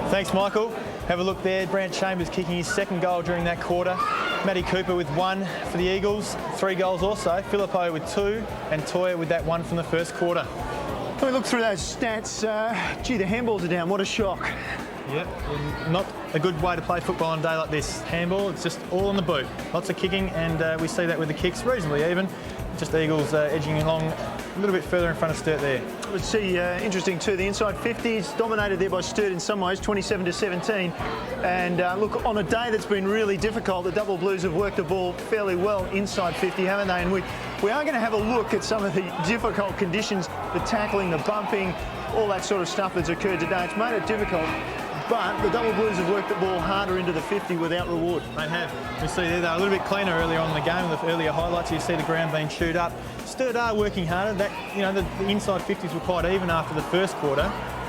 Thanks, Michael. Have a look there. Brant Chambers kicking his second goal during that quarter. Matty Cooper with 1 for the Eagles. 3 goals also. Filippo with 2 and Toya with that 1 from the first quarter. When we look through those stats, gee, the handballs are down. What a shock. Yep, not a good way to play football on a day like this. Handball, it's just all on the boot. Lots of kicking, and we see that with the kicks reasonably even. Just Eagles edging along a little bit further in front of Sturt there. We'll see, interesting too, the inside 50s dominated there by Sturt in some ways, 27-17. And look, on a day that's been really difficult, the Double Blues have worked the ball fairly well inside 50, haven't they? And we are going to have a look at some of the difficult conditions, the tackling, the bumping, all that sort of stuff that's occurred today. It's made it difficult. But the Double Blues have worked the ball harder into the 50 without reward. They have. You see there, they're a little bit cleaner earlier on in the game. With the earlier highlights, you see the ground being chewed up. Sturt are working harder. That, you know, the inside 50s were quite even after the first quarter.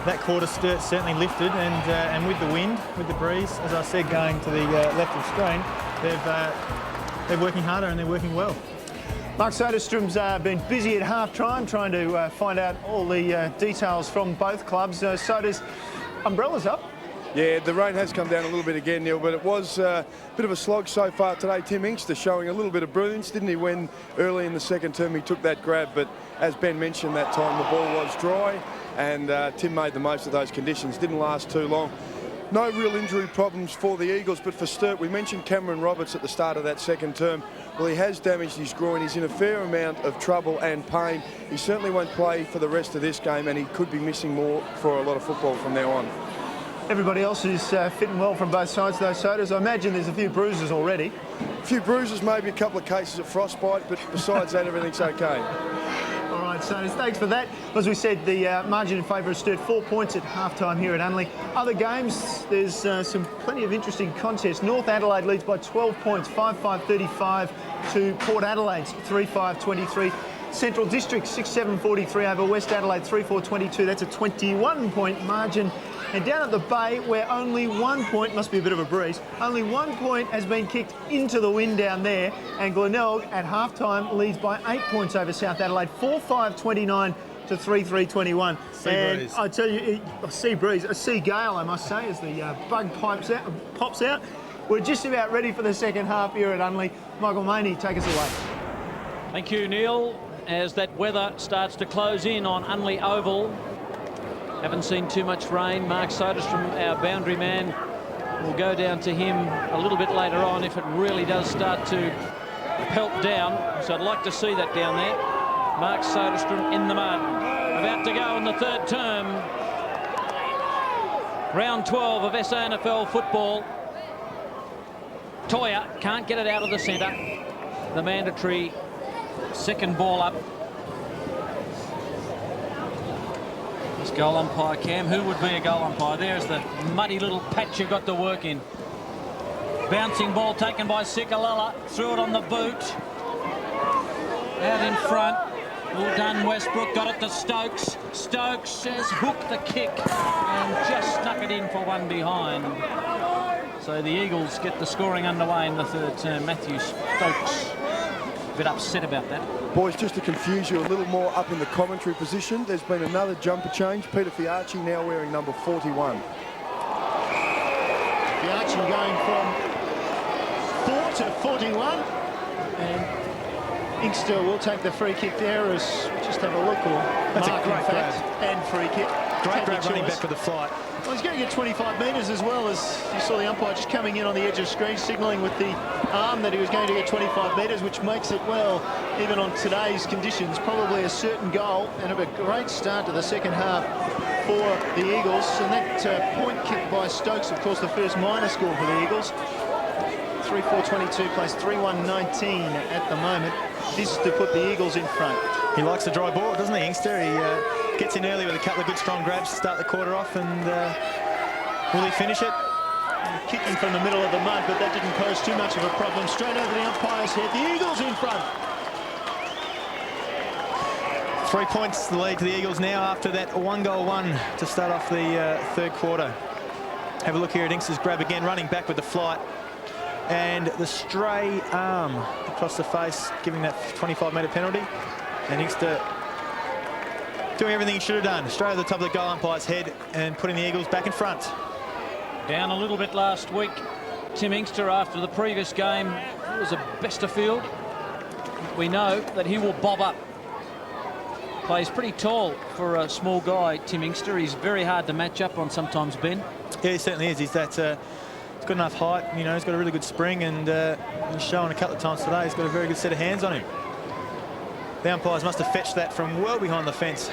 That quarter, Sturt certainly lifted, and with the wind, with the breeze, as I said, going to the left of screen, they're working harder and they're working well. Mark Soderstrom's been busy at half-time trying to find out all the details from both clubs. Soder's umbrellas up. Yeah, the rain has come down a little bit again, Neil, but it was a bit of a slog so far today. Tim Inkster showing a little bit of brilliance, didn't he, when early in the second term he took that grab, but as Ben mentioned that time, the ball was dry, and Tim made the most of those conditions. Didn't last too long. No real injury problems for the Eagles, but for Sturt, we mentioned Cameron Roberts at the start of that second term. Well, he has damaged his groin. He's in a fair amount of trouble and pain. He certainly won't play for the rest of this game, and he could be missing more for a lot of football from now on. Everybody else is fitting well from both sides of those Sodas. I imagine there's a few bruises already. A few bruises, maybe a couple of cases of frostbite, but besides that, everything's okay. All right, Sodas, thanks for that. As we said, the margin in favour of Sturt, 4 points at half-time here at Unley. Other games, there's plenty of interesting contests. North Adelaide leads by 12 points, 5-5-35 to Port Adelaide's 3-5-23. Central District 6-7-43 over West Adelaide 3-4-22. That's a 21-point margin. And down at the Bay, where only 1 point, must be a bit of a breeze, only 1 point has been kicked into the wind down there. And Glenelg at half-time leads by 8 points over South Adelaide, 4-5-29 to 3-3-21. And I tell you, a sea breeze, a sea gale, I must say, as the bug pops out. We're just about ready for the second half here at Unley. Michael Maney, take us away. Thank you, Neil. As that weather starts to close in on Unley Oval. Haven't seen too much rain. Mark Soderstrom, our boundary man, will go down to him a little bit later on if it really does start to pelt down. So I'd like to see that down there. Mark Soderstrom in the mud. About to go in the third term. Round 12 of SANFL football. Toya can't get it out of the centre. The mandatory second ball up. This goal umpire, Cam, who would be a goal umpire? There's the muddy little patch you've got to work in. Bouncing ball taken by Sikalala. Threw it on the boot. Out in front. Well done, Westbrook. Got it to Stokes. Stokes has hooked the kick and just snuck it in for one behind. So the Eagles get the scoring underway in the third term. Matthew Stokes. A bit upset about that. Boys, just to confuse you a little more up in the commentary position, there's been another jumper change. Peter Fiarchi now wearing number 41. Fiarchi going from 4 to 41. And Inkster will take the free kick there as just have a look. Or that's mark, a great grab. And free kick. Great grab running back for the flight. Well, he's going to get 25 metres as well, as you saw the umpire just coming in on the edge of screen, signalling with the arm that he was going to get 25 metres, which makes it, well, even on today's conditions, probably a certain goal and a great start to the second half for the Eagles. And that point kick by Stokes, of course, the first minor score for the Eagles. 3-4-22 plays 3-1-19 at the moment. This is to put the Eagles in front. He likes the dry ball, doesn't he, Inkster? He gets in early with a couple of good strong grabs to start the quarter off, and will he finish it? Kicking from the middle of the mud, but that didn't pose too much of a problem. Straight over the umpire's head. The Eagles in front. 3 points the lead to the Eagles now after that 1-goal-1 to start off the third quarter. Have a look here at Inkster's grab again, running back with the flight. And the stray arm across the face, giving that 25-metre penalty. And Inkster doing everything he should have done. Straight over the top of the goal umpire's head and putting the Eagles back in front. Down a little bit last week. Tim Inkster, after the previous game, it was a Besterfield. We know that he will bob up. Plays pretty tall for a small guy, Tim Inkster. He's very hard to match up on sometimes, Ben. Yeah, he certainly is. He's got enough height. You know, he's got a really good spring, and he's shown a couple of times today he's got a very good set of hands on him. The umpires must have fetched that from well behind the fence.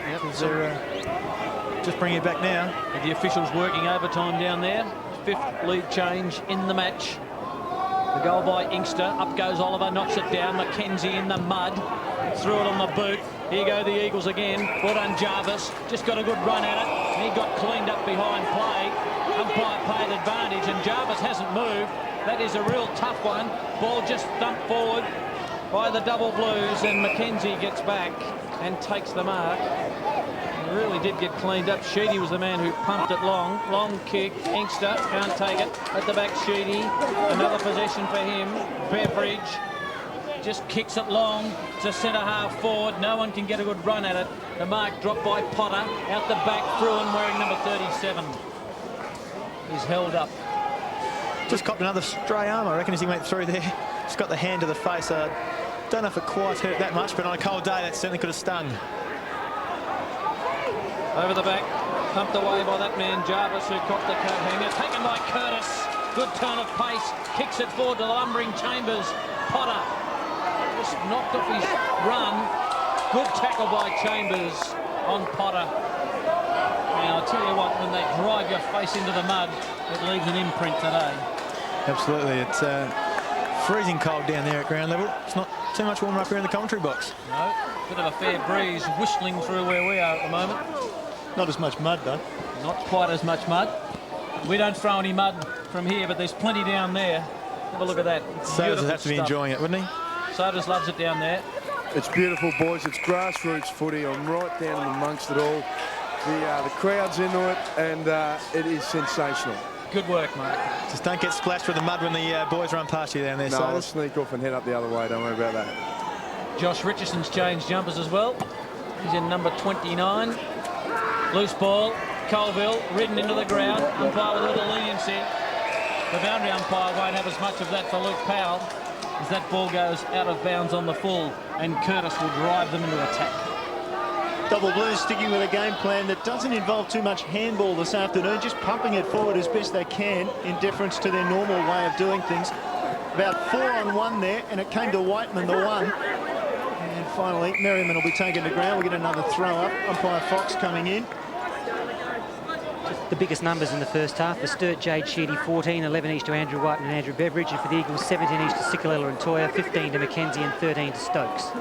Yep. They're just bringing it back now. With the officials working overtime down there. 5th lead change in the match. The goal by Inkster. Up goes Oliver, knocks it down. Mackenzie in the mud. Threw it on the boot. Here go the Eagles again. Well done, Jarvis. Just got a good run at it. He got cleaned up behind play. Umpire paid advantage, and Jarvis hasn't moved. That is a real tough one. Ball just thumped forward by the double blues, and Mackenzie gets back and takes the mark. He really did get cleaned up. Sheedy was the man who pumped it long. Long kick. Inkster can't take it. At the back, Sheedy. Another possession for him. Beveridge just kicks it long to centre half forward. No one can get a good run at it. The mark dropped by Potter. Out the back, Fruin wearing number 37. He's held up. Just copped another stray arm, I reckon, as he went through there. Just got the hand to the face. Don't know if it quite hurt that much, but on a cold day, that certainly could have stung. Over the back, pumped away by that man Jarvis, who caught the coat hanger. Taken by Curtis. Good turn of pace. Kicks it forward to the lumbering Chambers. Potter just knocked off his run. Good tackle by Chambers on Potter. Now, I'll tell you what, when they drive your face into the mud, it leaves an imprint today. Absolutely. It's freezing cold down there at ground level. It's not too much warmer up here in the commentary box. No, bit of a fair breeze whistling through where we are at the moment. Not as much mud, though. Not quite as much mud. We don't throw any mud from here, but there's plenty down there. Have a look at that. Sodas would have to be enjoying it, wouldn't he? Sodas loves it down there. It's beautiful, boys. It's grassroots footy. I'm right down in amongst it all. The crowd's into it, and it is sensational. Good work, Mark. Just don't get splashed with the mud when the boys run past you down there. No, I'll Sodas. sneak off and head up the other way. Don't worry about that. Josh Richardson's changed jumpers as well. He's in number 29. Loose ball. Colville ridden into the ground. Umpire with a little leniency. The boundary umpire won't have as much of that for Luke Powell, as that ball goes out of bounds on the full, and Curtis will drive them into attack. Double Blues sticking with a game plan that doesn't involve too much handball this afternoon, just pumping it forward as best they can in deference to their normal way of doing things. About 4-on-1 there, and it came to Whiteman, the one. And finally, Merriman will be taken to ground. We'll get another throw up. Umpire Fox coming in. The biggest numbers in the first half. For Sturt, Jade Sheedy, 14, 11 each to Andrew Whiteman and Andrew Beveridge. And for the Eagles, 17 each to Sikalella and Toya, 15 to Mackenzie and 13 to Stokes.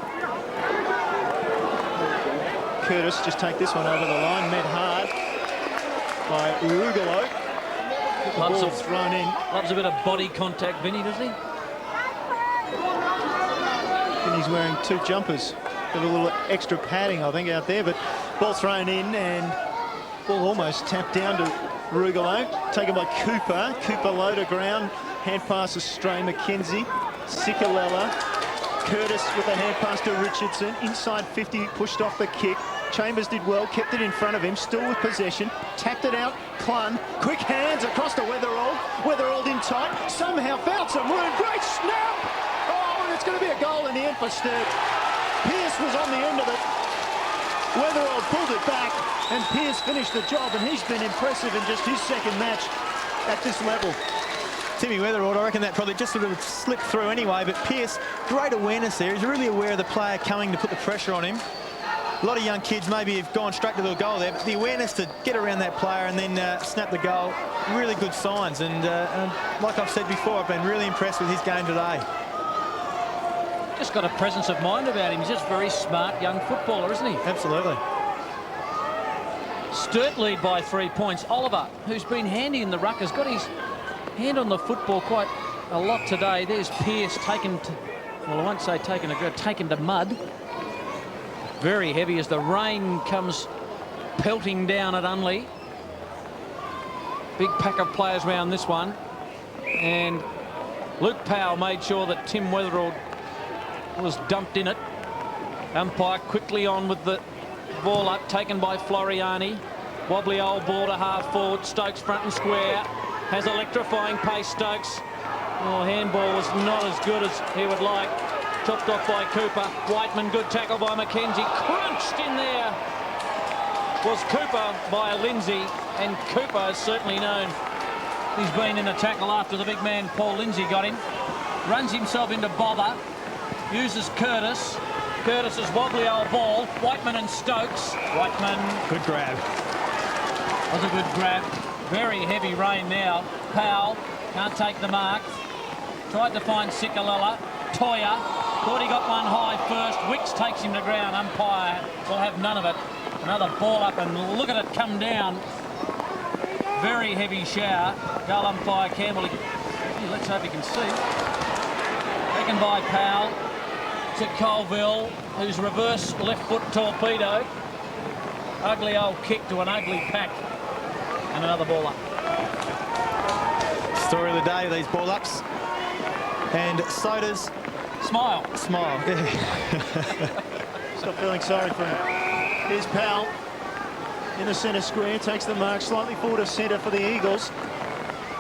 Curtis just take this one over the line. Met hard by Rugalo. The ball thrown in. Loves a bit of body contact, Vinny, does he? And he's wearing 2 jumpers. Got a little extra padding, I think, out there. But ball thrown in, and ball almost tapped down to Rugalo. Taken by Cooper. Cooper low to ground. Hand pass astray. Mackenzie. Sikalella. Curtis with a hand pass to Richardson. Inside 50, pushed off the kick. Chambers did well, kept it in front of him, still with possession. Tapped it out, Clun. Quick hands across to Weatherald. Weatherald in tight. Somehow found some room. Great snap! Oh, and it's going to be a goal in the end for Sturt. Pearce was on the end of it. Weatherald pulled it back, and Pearce finished the job, and he's been impressive in just his second match at this level. Timmy Weatherald, I reckon that probably just sort of slipped through anyway, but Pearce, great awareness there. He's really aware of the player coming to put the pressure on him. A lot of young kids maybe have gone straight to the goal there, but the awareness to get around that player and then snap the goal, really good signs. And like I've said before, I've been really impressed with his game today. Just got a presence of mind about him. He's just a very smart young footballer, isn't he? Absolutely. Sturt lead by 3 points. Oliver, who's been handy in the ruck, has got his hand on the football quite a lot today. There's Pearce taken to, well, I won't say taken to mud. Very heavy as the rain comes pelting down at Unley. Big pack of players around this one. And Luke Powell made sure that Tim Weatherald was dumped in it. Umpire quickly on with the ball up, taken by Floriani. Wobbly old ball to half forward. Stokes front and square. Has electrifying pace, Stokes. Oh, handball was not as good as he would like. Chopped off by Cooper. Whiteman, good tackle by Mackenzie. Crunched in there was Cooper by Lindsay, and Cooper is certainly known. He's been in a tackle after the big man Paul Lindsay got him. Runs himself into bother. Uses Curtis. Curtis's wobbly old ball. Whiteman and Stokes. Whiteman. Good grab. Was a good grab. Very heavy rain now. Powell can't take the mark. Tried to find Sikalala. Toya thought he got one high first. Wicks takes him to ground. Umpire will have none of it. Another ball up, and look at it come down. Very heavy shower. Goal umpire Campbell. Let's hope you can see. Taken by Powell to Colville, whose reverse left foot torpedo. Ugly old kick to an ugly pack. And another ball up. Story of the day, these ball ups. And Soda's Smile. smile. Yeah. Stop feeling sorry for him. Here's Powell in the centre square, takes the mark slightly forward of centre for the Eagles.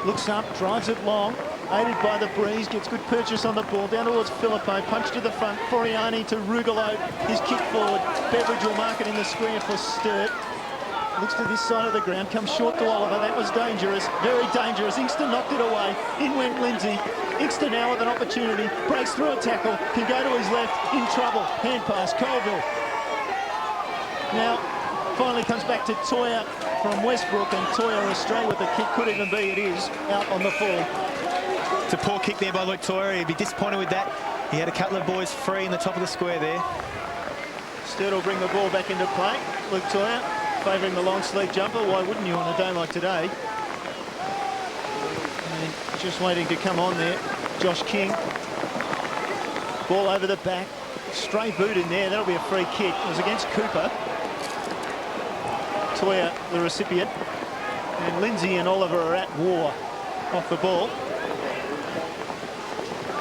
Looks up, drives it long, aided by the breeze, gets good purchase on the ball, down towards Filippo, punch to the front, Foriani to Rugolo, his kick forward. Beveridge will mark it in the square for Sturt. Looks to this side of the ground, comes short to Oliver. That was dangerous, very dangerous. Inkster knocked it away. In went Lindsay. Inkster now with an opportunity, breaks through a tackle, can go to his left, in trouble. Hand pass, Colville. Now, finally comes back to Toya from Westbrook, and Toya astray with the kick. Could even be, it is, out on the fall. It's a poor kick there by Luke Toya. He'd be disappointed with that. He had a couple of boys free in the top of the square there. Sturt will bring the ball back into play. Luke Toya favouring the long sleeve jumper. Why wouldn't you on a day like today? And just waiting to come on there, Josh King. Ball over the back. Stray boot in there. That'll be a free kick. It was against Cooper. Toya, the recipient. And Lindsay and Oliver are at war off the ball.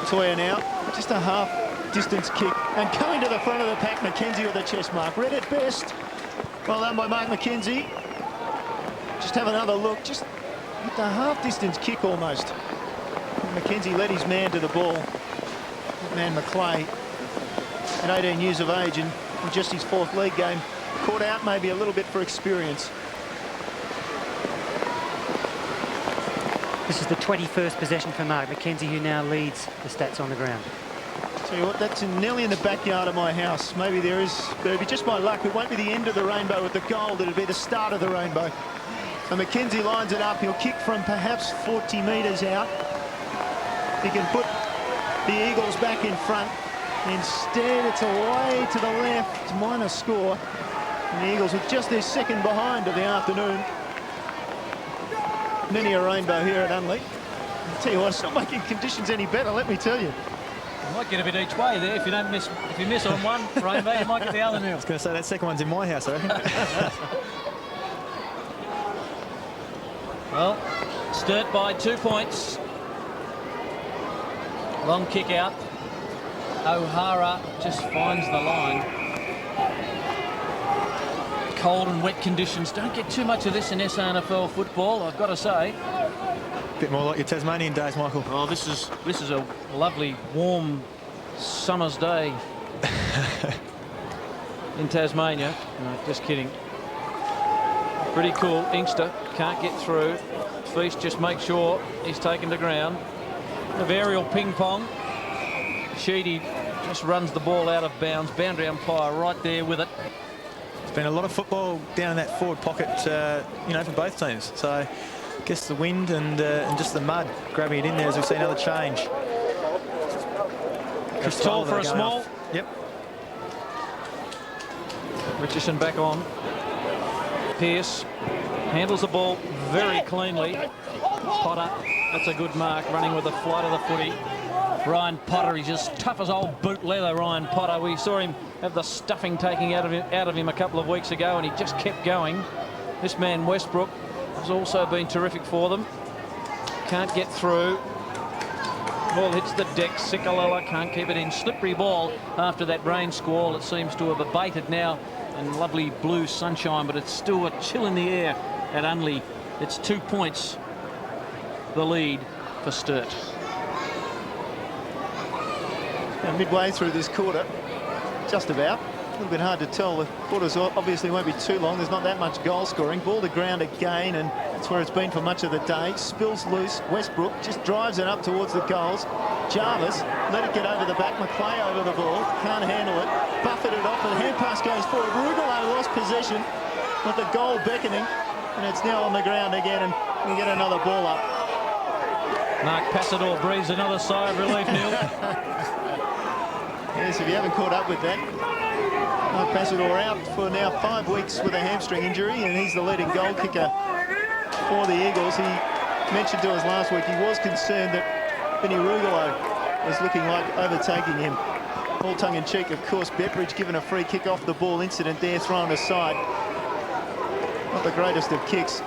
Toya now, just a half distance kick. And coming to the front of the pack, Mackenzie with a chest mark. Read it best. Well done by Mark Mackenzie. Just have another look. Just with the half distance kick almost. Mackenzie led his man to the ball. That man McClay, at 18 years of age and in just his 4th league game, caught out maybe a little bit for experience. This is the 21st possession for Mark Mackenzie, who now leads the stats on the ground. Tell you what, that's nearly in the backyard of my house. Maybe there is, but it'll be just my luck. It won't be the end of the rainbow with the gold. It'll be the start of the rainbow. So Mackenzie lines it up. He'll kick from perhaps 40 metres out. He can put the Eagles back in front. Instead, it's away to the left, minor score. And the Eagles with just their second behind of the afternoon. Many a rainbow here at Unley. I'll tell you what, it's not making conditions any better, let me tell you. You might get a bit each way there. If you don't miss, if you miss on one rainbow, you might get the other now. I was going to say that second one's in my house, I reckon. Well, Sturt by 2 points. Long kick out. O'Hara just finds the line. Cold and wet conditions. Don't get too much of this in SANFL football, I've got to say. Bit more like your Tasmanian days, Michael. Oh, this is a lovely, warm summer's day in Tasmania. No, just kidding. Pretty cool. Inkster can't get through. Feast just makes sure he's taken to ground. Of aerial ping pong. Sheedy just runs the ball out of bounds. Boundary umpire right there with it. There's been a lot of football down in that forward pocket, you know, for both teams. So I guess the wind and just the mud grabbing it in there as we see another change. Just tall for a small. Off. Yep. Richardson back on. Pearce handles the ball very cleanly. Potter, that's a good mark, running with the flight of the footy. Ryan Potter, he's just tough as old boot leather, Ryan Potter. We saw him have the stuffing taken out of him a couple of weeks ago, and he just kept going. This man Westbrook has also been terrific for them. Can't get through. Ball hits the deck. Sikalala can't keep it in. Slippery ball after that rain squall. It seems to have abated now and lovely blue sunshine, but it's still a chill in the air at Unley. It's 2 points the lead for Sturt. Now, midway through this quarter, just about. A little bit hard to tell. The quarters obviously won't be too long. There's not that much goal scoring. Ball to ground again, and that's where it's been for much of the day. Spills loose. Westbrook just drives it up towards the goals. Jarvis let it get over the back. McClay over the ball. Can't handle it. Buffeted it off, and the hand pass goes forward. Rugolo lost possession with the goal beckoning, and it's now on the ground again, and we get another ball up. Mark Passador breathes another sigh of relief, Neil. Yes, if you haven't caught up with that, Mark Passador out for now 5 weeks with a hamstring injury, and he's the leading goal kicker for the Eagles. He mentioned to us last week he was concerned that Vinny Rugolo was looking like overtaking him. All tongue-in-cheek, of course. Beveridge given a free kick off the ball incident there, thrown aside. Not the greatest of kicks.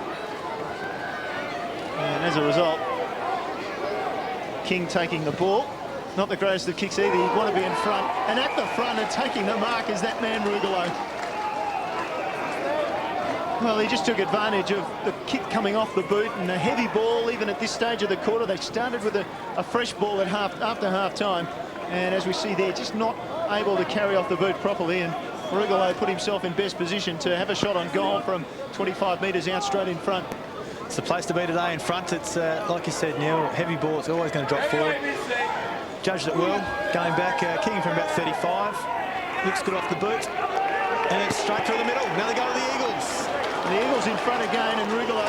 And as a result, King taking the ball. Not the greatest of kicks either. He'd want to be in front. And at the front and taking the mark is that man Rugolo. Well, he just took advantage of the kick coming off the boot and a heavy ball even at this stage of the quarter. They started with a fresh ball at after half-time. And as we see there, just not able to carry off the boot properly. And Rugolo put himself in best position to have a shot on goal from 25 metres out straight in front. It's the place to be today in front. It's, like you said, Neil, heavy ball. It's always going to drop forward. Judged it well. Going back, kicking from about 35. Looks good off the boot. And it's straight through the middle. Now they go to the Eagles. The Eagles in front again, and Rugolo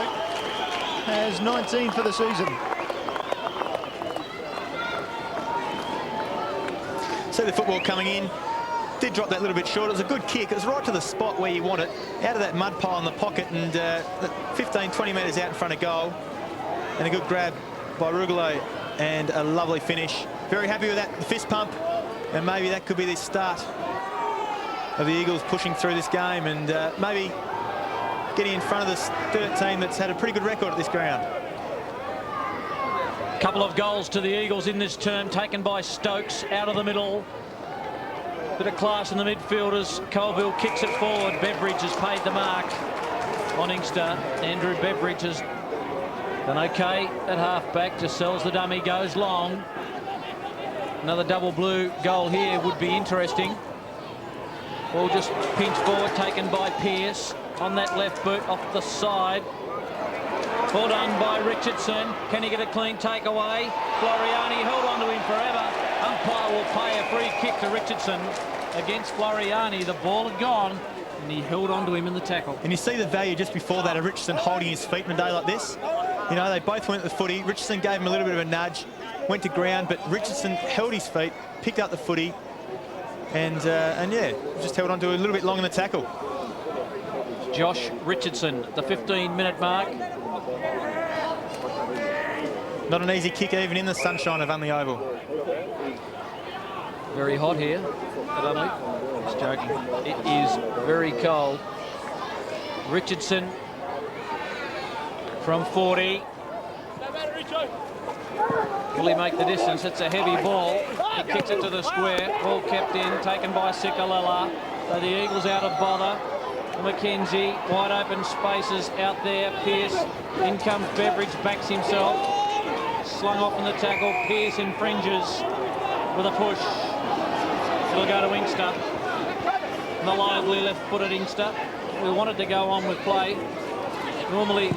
has 19 for the season. See the football coming in. Did drop that little bit short. It was a good kick. It was right to the spot where you want it. Out of that mud pile in the pocket, and 15, 20 metres out in front of goal. And a good grab by Rugolo and a lovely finish. Very happy with that, the fist pump. And maybe that could be the start of the Eagles pushing through this game and maybe getting in front of the Sturt team that's had a pretty good record at this ground. Couple of goals to the Eagles in this term, taken by Stokes out of the middle. Bit of class in the midfielders. Colville kicks it forward. Beveridge has paid the mark on Inkster. Andrew Beveridge has done okay at half-back. Just sells the dummy, goes long. Another double blue goal here would be interesting. Ball just pinched forward, taken by Pearce on that left boot off the side. Well done by Richardson. Can he get a clean takeaway? Floriani held on to him forever. Umpire will pay a free kick to Richardson against Floriani. The ball had gone, and he held on to him in the tackle. And you see the value just before that of Richardson holding his feet in a day like this. You know, they both went at the footy. Richardson gave him a little bit of a nudge, went to ground, but Richardson held his feet, picked up the footy, and yeah, just held on to it a little bit long in the tackle. Josh Richardson at the 15-minute mark. Not an easy kick even in the sunshine of Unley Oval. Very hot here at Unley. Just joking. It is very cold. Richardson from 40. Will he make the distance? It's a heavy ball. He kicks it to the square. Ball kept in, taken by Sikalala. So the Eagles out of bother. McKenzie, wide open spaces out there. Pearce, in comes Beveridge, backs himself. Slung off in the tackle. Pearce infringes with a push. It'll go to Inkster. And the lively left-footed Inkster. We wanted to go on with play. Normally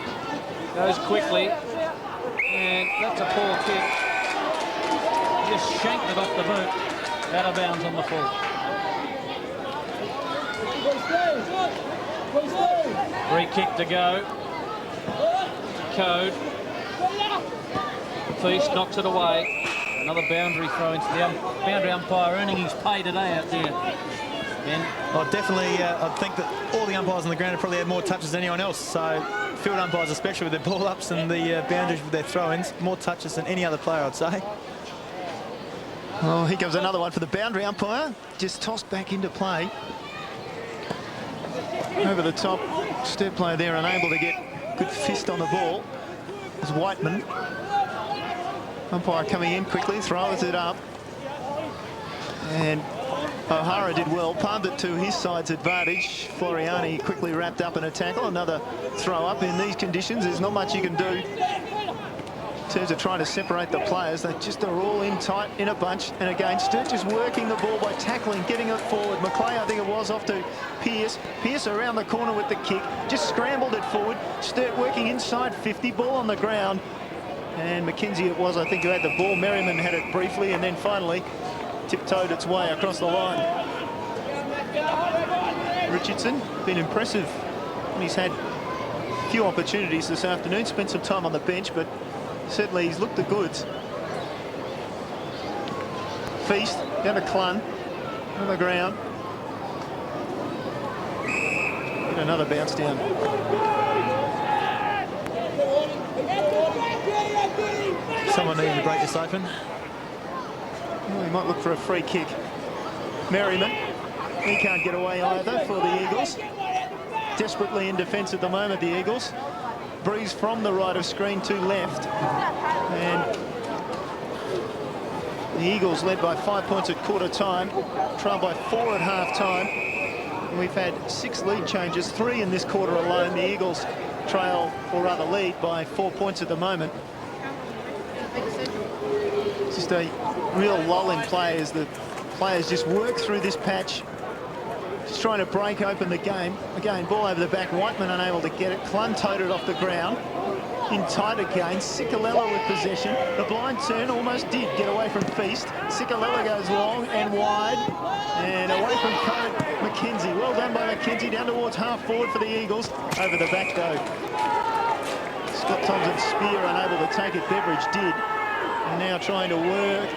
goes quickly. And that's a poor kick. Just shanked it off the boot. Out of bounds on the full. Free kick to go. Code. Feast knocks it away. Another boundary throw into the boundary umpire earning his pay today out there. Well, definitely, I think that all the umpires on the ground have probably had more touches than anyone else. So field umpires, especially with their ball-ups and the boundaries with their throw-ins, more touches than any other player, I'd say. Oh, here comes another one for the boundary umpire. Just tossed back into play. Over the top, Sturt player there unable to get good fist on the ball. It's Whiteman. Umpire coming in quickly, throws it up. And O'Hara did well, palmed it to his side's advantage. Floriani quickly wrapped up in a tackle. Another throw up in these conditions. There's not much you can do in terms of trying to separate the players. They just are all in tight in a bunch. And again, Sturt just working the ball by tackling, getting it forward. Macleay, I think it was, off to Pearce. Pearce around the corner with the kick. Just scrambled it forward. Sturt working inside 50, ball on the ground. And Mackenzie it was, I think, who had the ball. Merriman had it briefly and then finally tiptoed its way across the line. Richardson, been impressive. He's had a few opportunities this afternoon, spent some time on the bench, but certainly he's looked the goods. Feast, down to Clun, on the ground. And another bounce down. Someone needing to break this open. Well, he might look for a free kick. Merriman, he can't get away either for the Eagles. Desperately in defence at the moment, the Eagles. Breeze from the right of screen to left. And the Eagles led by 5 points at quarter time, trailed by 4 at half time. And we've had 6 lead changes, 3 in this quarter alone. The Eagles trail, or rather lead, by 4 points at the moment. Just a real lull in play as the players just work through this patch, just trying to break open the game. Again, ball over the back, Whiteman unable to get it. Clun towed it off the ground. In tight again, Cicolella with possession. The blind turn almost did get away from Feast. Cicolella goes long and wide and away from Code. Mackenzie, well done by Mackenzie, down towards half forward for the Eagles. Over the back though. Scott Thompson's spear unable to take it, Beveridge did. And now trying to work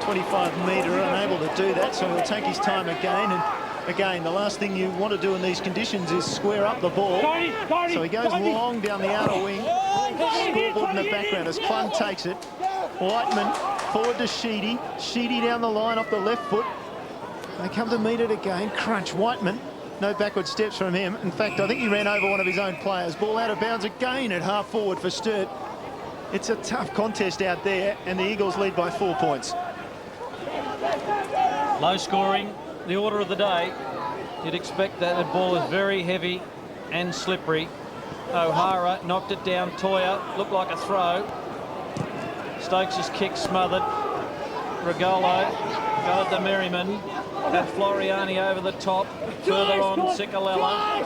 25-metre, unable to do that, so he'll take his time again. And again, the last thing you want to do in these conditions is square up the ball. So he goes long down the outer wing. Scoreboard in the background as Clun takes it. Whiteman forward to Sheedy. Sheedy down the line off the left foot. They come to meet it again. Crunch, Whiteman. No backward steps from him. In fact, I think he ran over one of his own players. Ball out of bounds again at half forward for Sturt. It's a tough contest out there, and the Eagles lead by 4 points. Low scoring, the order of the day. You'd expect that the ball is very heavy and slippery. O'Hara knocked it down. Toya looked like a throw. Stokes' kick smothered. Regolo got it to Merriman. Had Floriani over the top. Further on, Cicolella.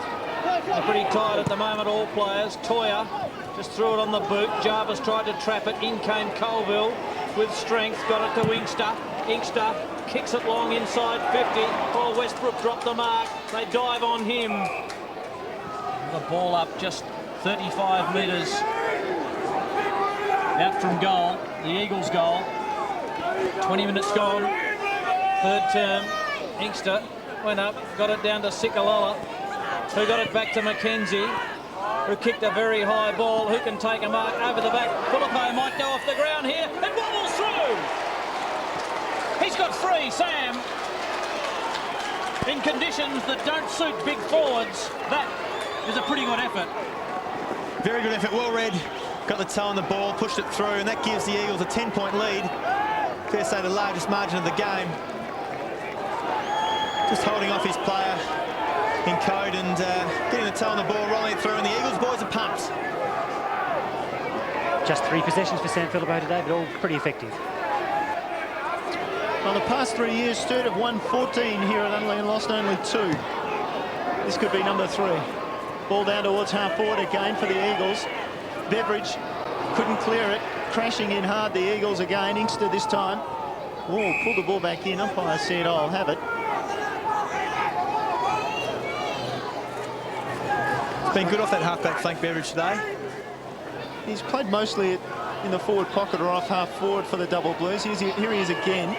They're pretty tight at the moment, all players. Toya just threw it on the boot. Jarvis tried to trap it. In came Colville with strength. Got it to Inkster. Inkster kicks it long inside 50. Oh, Westbrook dropped the mark. They dive on him. The ball up just 35 metres out from goal. The Eagles' goal. 20 minutes gone. Third term. Inkster went up, got it down to Cicolella, who got it back to Mackenzie, who kicked a very high ball. Who can take a mark over the back? Filippo might go off the ground here. It wobbles through. He's got 3, Sam. In conditions that don't suit big forwards, that is a pretty good effort. Very good effort, well read. Got the toe on the ball, pushed it through, and that gives the Eagles a 10-point lead. Fair to say the largest margin of the game. Just holding off his player in Code and getting the toe on the ball, rolling it through, and the Eagles boys are pumped. Just 3 possessions for Sam Filippo today, but all pretty effective. Well, the past 3 years, Sturt have won 14 here at Unley and lost only 2. This could be number 3. Ball down towards half forward again for the Eagles. Beveridge couldn't clear it. Crashing in hard, the Eagles again. Inkster this time. Oh, pulled the ball back in. Umpire said, I'll have it. It's been good off that half-back flank, Beveridge, today. He's played mostly in the forward pocket or off half forward for the Double Blues. Here he is again.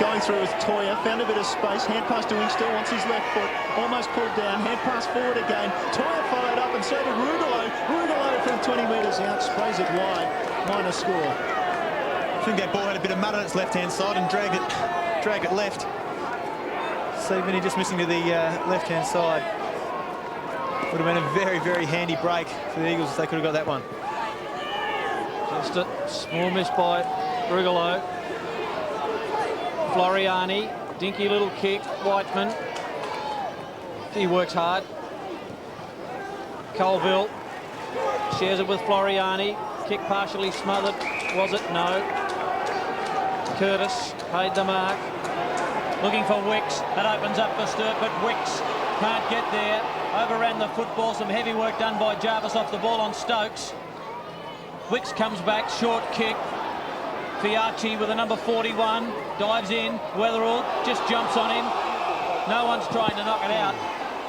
Going through with Toya, found a bit of space. Hand pass to Inkster, wants his left foot. Almost pulled down. Hand pass forward again. Toya followed up and so did Rugolo. Rugolo from 20 metres out, sprays it wide. Minor score. I think that ball had a bit of mud on its left-hand side and drag it left. Seaveney just missing to the left-hand side. Would have been a very, very handy break for the Eagles if they could have got that one. Just a small miss by Rugolo. Floriani Dinky little kick, Whiteman. He works hard. Colville shares it with Floriani. Kick partially smothered. Was it? No. Curtis paid the mark. Looking for Wicks. That opens up for Sturt, but Wicks can't get there. Overran the football. Some heavy work done by Jarvis off the ball on Stokes. Wicks comes back. Short kick. Fiacci with a number 41. Dives in. Weatherall just jumps on him. No one's trying to knock it out.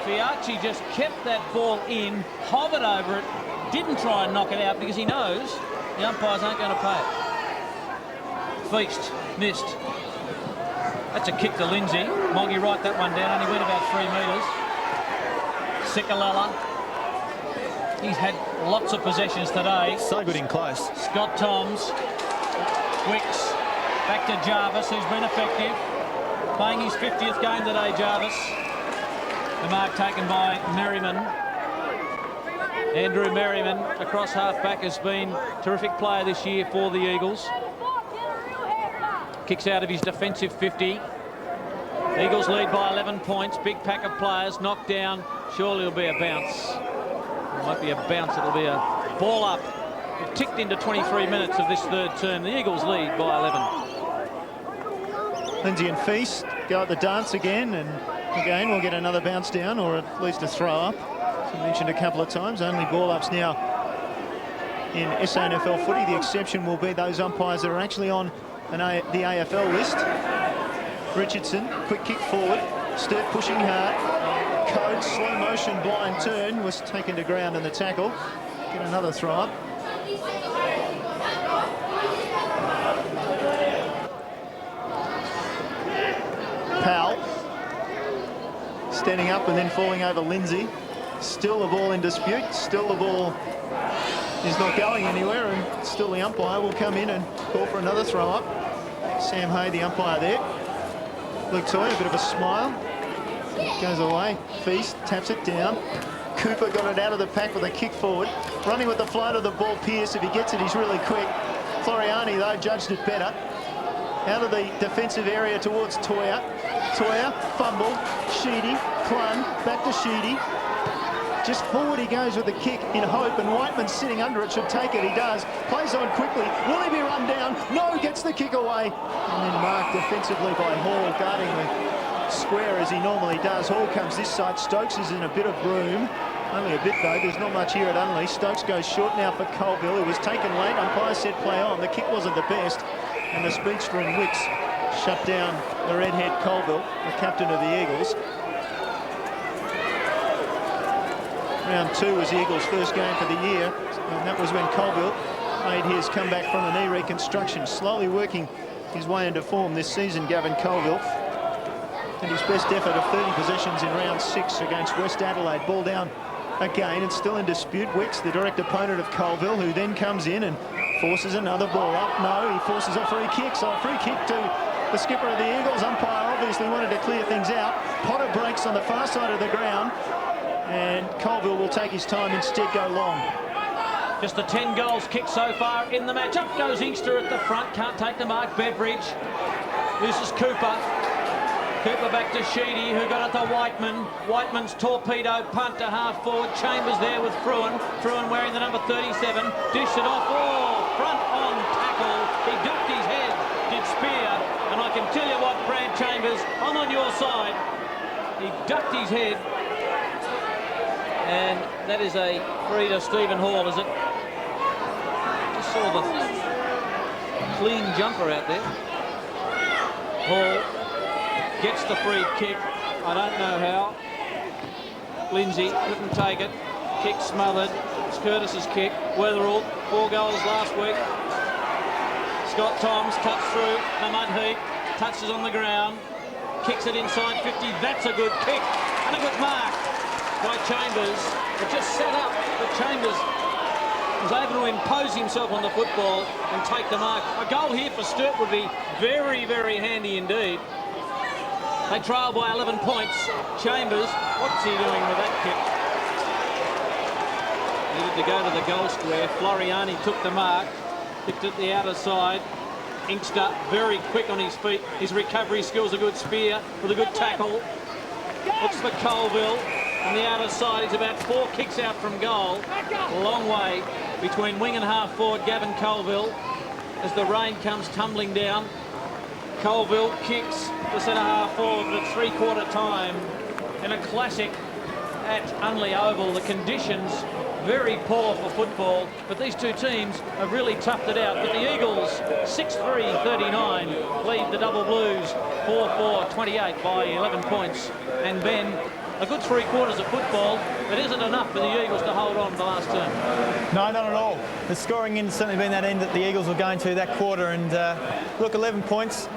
Fiacci just kept that ball in, hovered over it, didn't try and knock it out because he knows the umpires aren't going to pay it. Feast missed. That's a kick to Lindsay. Moggy write that one down, only went about 3 metres. Cicolella. He's had lots of possessions today. So good in close. Scott Toms. Wicks. Back to Jarvis, who's been effective. Playing his 50th game today, Jarvis. The mark taken by Merriman. Andrew Merriman, across half-back, has been a terrific player this year for the Eagles. Kicks out of his defensive 50. Eagles lead by 11 points. Big pack of players knocked down. Surely it'll be a bounce. It won't be a bounce, it'll be a ball up. It ticked into 23 minutes of this third term. The Eagles lead by 11. Lindsay and Feast go at the dance again, and again we'll get another bounce down, or at least a throw up. As I mentioned a couple of times, only ball ups now in SANFL footy. The exception will be those umpires that are actually on the AFL list. Richardson, quick kick forward. Sturt pushing hard. Code, slow motion blind turn, was taken to ground in the tackle. Get another throw up. Powell standing up and then falling over Lindsay. Still the ball in dispute. Still the ball is not going anywhere, and still the umpire will come in and call for another throw up. Sam Hay, the umpire there. Luke Toy, a bit of a smile. Goes away. Feast taps it down. Cooper got it out of the pack with a kick forward. Running with the float of the ball, Pearce. If he gets it, he's really quick. Floriani, though, judged it better. Out of the defensive area towards Toya. Toya, fumble. Sheedy, clung. Back to Sheedy. Just forward he goes with the kick in hope, and Whiteman sitting under it should take it. He does. Plays on quickly. Will he be run down? No, gets the kick away. And then marked defensively by Hall, guarding the square as he normally does. Hall comes this side. Stokes is in a bit of room. Only a bit, though. There's not much here at Unley. Stokes goes short now for Colville, who was taken late. Umpire said play on. The kick wasn't the best. And the speedster and Wicks shut down the redhead Colville, the captain of the Eagles. Round 2 was the Eagles' first game for the year, and that was when Colville made his comeback from a knee reconstruction. Slowly working his way into form this season, Gavin Colville. And his best effort of 30 possessions in round 6 against West Adelaide. Ball down again and still in dispute. Wicks, the direct opponent of Colville, who then comes in and forces another ball up. No, he forces a free kick. So a free kick to the skipper of the Eagles. Umpire obviously wanted to clear things out. Potter breaks on the far side of the ground, and Colville will take his time, instead go long. Just the 10 goals kicked so far in the match. Up goes Inkster at the front. Can't take the mark. Beveridge. This is Cooper. Cooper back to Sheedy, who got it to Whiteman. Whiteman's torpedo punt to half forward. Chambers there with Fruin. Fruin wearing the number 37. Dish it off. Oh, front on tackle. He ducked his head. Did Spear. And I can tell you what, Brad Chambers, I'm on your side. He ducked his head. And that is a free to Stephen Hall, is it? Just saw the clean jumper out there. Hall gets the free kick. I don't know how. Lindsay couldn't take it. Kick smothered. It's Curtis's kick. Weatherall, 4 goals last week. Scott Toms cuts through the mud heap. Touches on the ground. Kicks it inside 50. That's a good kick. And a good mark by Chambers. It just set up, but Chambers was able to impose himself on the football and take the mark. A goal here for Sturt would be very, very handy indeed. They trail by 11 points. Chambers, what's he doing with that kick? Needed to go to the goal square. Floriani took the mark. Kicked it the outer side. Inkster very quick on his feet. His recovery skills, a good spear with a good tackle. Looks for Colville on the outer side. He's about 4 kicks out from goal. A long way between wing and half forward Gavin Colville as the rain comes tumbling down. Colville kicks to centre half forward at 3/4 time in a classic at Unley Oval. The conditions very poor for football, but these two teams have really toughed it out. But the Eagles 6-3-39 lead the Double Blues 4-4-28 by 11 points. And Ben, a good 3/4 of football, but is it enough for the Eagles to hold on the last term? No, not at all. The scoring end's certainly been that end that the Eagles were going to that quarter, and look, 11 points.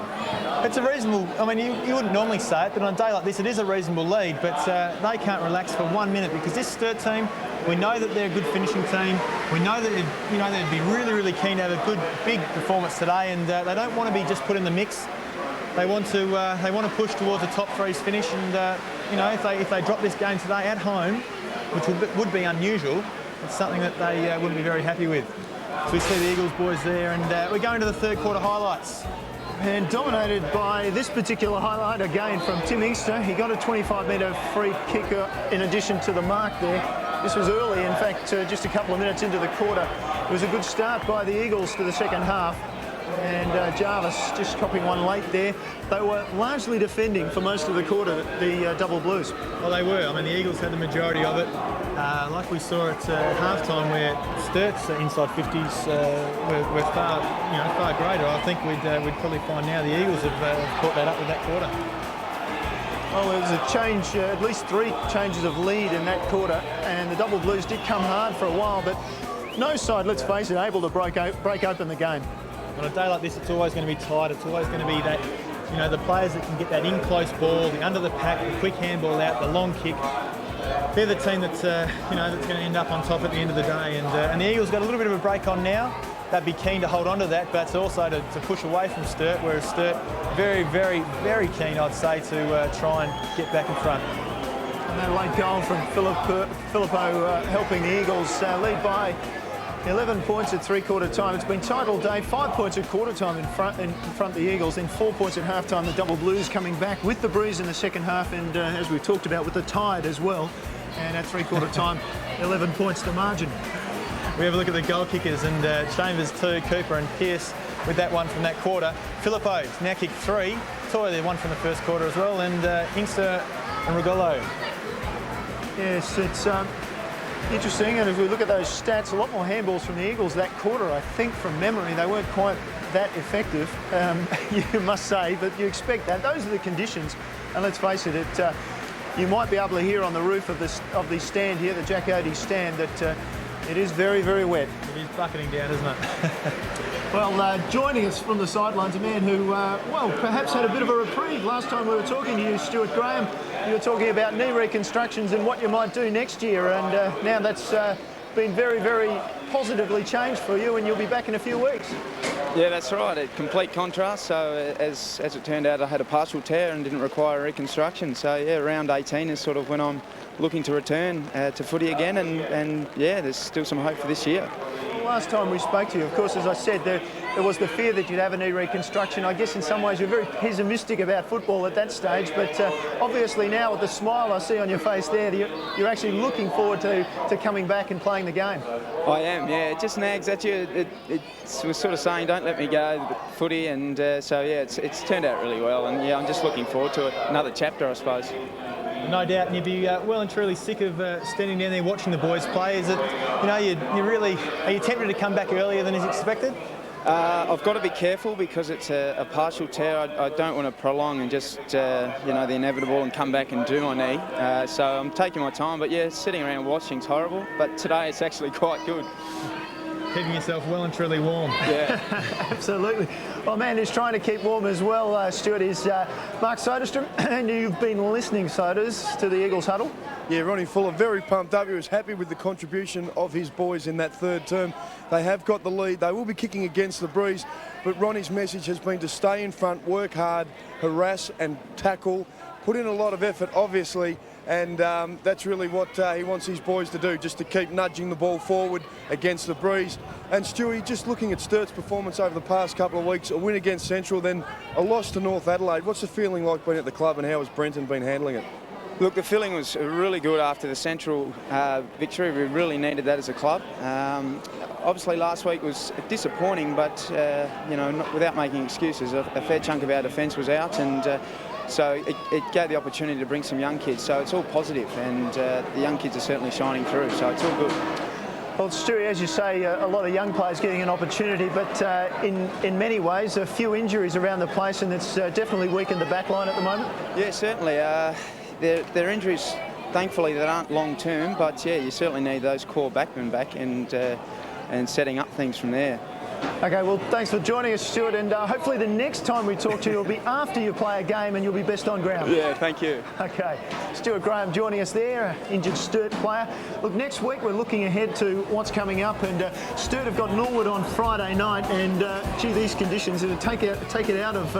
It's a reasonable, I mean, you wouldn't normally say it, but on a day like this, it is a reasonable lead, but they can't relax for 1 minute because this Sturt team, we know that they're a good finishing team. We know that they'd be really, really keen to have a good, big performance today, and they don't want to be just put in the mix. They want to push towards the top threes finish, and if they drop this game today at home, which would be unusual, it's something that they wouldn't be very happy with. So we see the Eagles boys there, and we're going to the third quarter highlights. And dominated by this particular highlight again from Tim Inkster. He got a 25-metre free kicker in addition to the mark there. This was early, in fact, just a couple of minutes into the quarter. It was a good start by the Eagles to the second half. And Jarvis just copping one late there. They were largely defending for most of the quarter, the Double Blues. Well, they were. I mean, the Eagles had the majority of it. Like we saw at halftime, where Sturt's inside 50s were far greater. I think we'd probably find now the Eagles have caught that up with that quarter. Well, there was a change, at least 3 changes of lead in that quarter, and the Double Blues did come hard for a while, but no side, let's face it, able to break open the game. On a day like this, it's always going to be tight. It's always going to be that, the players that can get that in-close ball, the under the pack, the quick handball out, the long kick. They're the team that's, that's going to end up on top at the end of the day. And the Eagles got a little bit of a break on now. They'd be keen to hold on to that, but it's also to push away from Sturt, whereas Sturt very, very, very keen, I'd say, to try and get back in front. And that late goal from Filippo helping the Eagles lead by 11 points at 3/4 time. It's been tight all day. 5 points at quarter time in front of the Eagles, then 4 points at half time. The Double Blues coming back with the breeze in the second half, and as we've talked about, with the tide as well. And at 3/4 time, 11 points to margin. We have a look at the goal kickers, and Chambers 2, Cooper and Pearce with that one from that quarter. Filippo's now kicked 3. Toy, the one from the first quarter as well, and Inkster and Regolo. Yes, it's interesting, and if we look at those stats, a lot more handballs from the Eagles that quarter. I think from memory they weren't quite that effective, you must say, but you expect that. Those are the conditions, and let's face it, you might be able to hear on the roof of the stand here, the Jack Oatey stand, that it is very, very wet. It is bucketing down, isn't it? Well, joining us from the sidelines, a man who, perhaps had a bit of a reprieve. Last time we were talking to you, Stuart Graham, you were talking about knee reconstructions and what you might do next year, and now that's been very, very positively changed for you, and you'll be back in a few weeks. Yeah, that's right. A complete contrast. So as it turned out, I had a partial tear and didn't require reconstruction. So yeah, around 18 is sort of when I'm looking to return to footy again, and yeah, there's still some hope for this year. Last time we spoke to you, of course, as I said, there was the fear that you'd have a knee reconstruction. I guess in some ways you're very pessimistic about football at that stage, but obviously now with the smile I see on your face there, you're actually looking forward to coming back and playing the game. I am, yeah. It just nags at you. It was sort of saying, don't let me go, footy, and so yeah, it's turned out really well, and yeah, I'm just looking forward to it. Another chapter, I suppose. No doubt, and you'd be well and truly sick of standing down there watching the boys play. Is it, are you tempted to come back earlier than is expected? I've got to be careful because it's a partial tear. I don't want to prolong and just, the inevitable and come back and do my knee. So I'm taking my time, but yeah, sitting around watching's horrible. But today it's actually quite good. Keeping yourself well and truly warm. Yeah. Absolutely. Well, man who's trying to keep warm as well, Stuart, is Mark Soderstrom. And you've been listening, Soders, to the Eagles huddle. Yeah, Ronnie Fuller very pumped up. He was happy with the contribution of his boys in that third term. They have got the lead. They will be kicking against the breeze. But Ronnie's message has been to stay in front, work hard, harass and tackle, put in a lot of effort, obviously. and that's really what he wants his boys to do, just to keep nudging the ball forward against the breeze. And Stewie, just looking at Sturt's performance over the past couple of weeks, a win against Central, then a loss to North Adelaide. What's the feeling like being at the club, and how has Brenton been handling it? Look, the feeling was really good after the Central victory. We really needed that as a club. Obviously, last week was disappointing, but you know, without making excuses, a fair chunk of our defence was out, and so it gave the opportunity to bring some young kids. So it's all positive, and the young kids are certainly shining through. So it's all good. Well, Stewie, as you say, a lot of young players getting an opportunity, but in many ways, a few injuries around the place, and it's definitely weakened the back line at the moment. Yeah, certainly. Their injuries, thankfully, that aren't long term, but yeah, you certainly need those core backmen back and setting up things from there. Okay, well, thanks for joining us, Stuart, and hopefully the next time we talk to you will be after you play a game and you'll be best on ground. Yeah, thank you. Okay, Stuart Graham joining us there, injured Sturt player. Look, next week we're looking ahead to what's coming up, and Sturt have got Norwood on Friday night, and gee, these conditions, it'll take it out of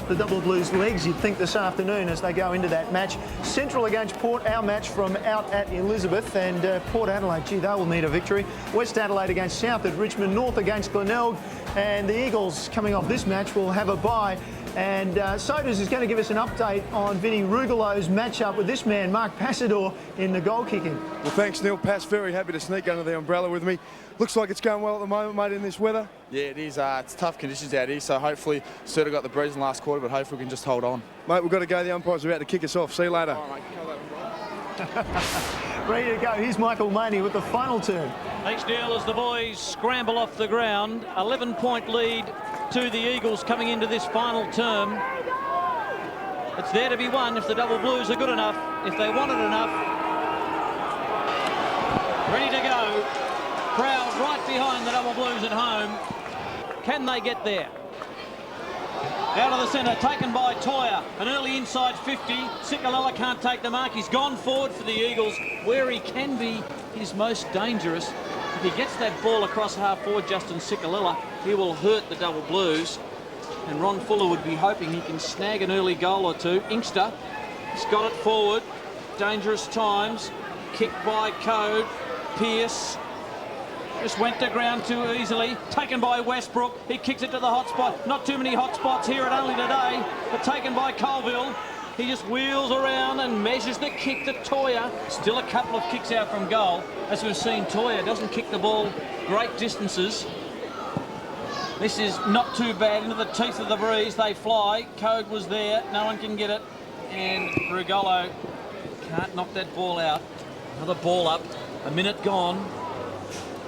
the Double Blues' legs, you'd think, this afternoon as they go into that match. Central against Port, our match from out at Elizabeth, and Port Adelaide, gee, they will need a victory. West Adelaide against South at Richmond, North against Glenelg, and the Eagles, coming off this match, will have a bye. And Sodas is going to give us an update on Vinny Rugelow's matchup with this man, Mark Passador, in the goal kicking. Well, thanks, Neil. Pass, very happy to sneak under the umbrella with me. Looks like it's going well at the moment, mate, in this weather. Yeah, it is. It's tough conditions out here, so hopefully Sturt got the breeze in the last quarter, but hopefully we can just hold on. Mate, we've got to go. The umpire's about to kick us off. See you later. All right, mate. Ready to go. Here's Michael Maney with the final turn. Thanks, Neil, as the boys scramble off the ground. 11-point lead to the Eagles coming into this final term. It's there to be won if the Double Blues are good enough, if they want it enough. Ready to go. Crowd right behind the Double Blues at home. Can they get there? Out of the centre, taken by Toyer. An early inside 50. Ciccalella can't take the mark. He's gone forward for the Eagles. Where he can be his most dangerous. If he gets that ball across half forward, Justin Ciccalella, he will hurt the Double Blues. And Ron Fuller would be hoping he can snag an early goal or two. Inkster, he's got it forward. Dangerous times. Kicked by Code. Pearce. Just went to ground too easily. Taken by Westbrook. He kicks it to the hot spot. Not too many hot spots here at Only today, but taken by Colville. He just wheels around and measures the kick to Toyer. Still a couple of kicks out from goal. As we've seen, Toyer doesn't kick the ball great distances. This is not too bad. Into the teeth of the breeze they fly. Code was there. No one can get it. And Rugolo can't knock that ball out. Another ball up. A minute gone.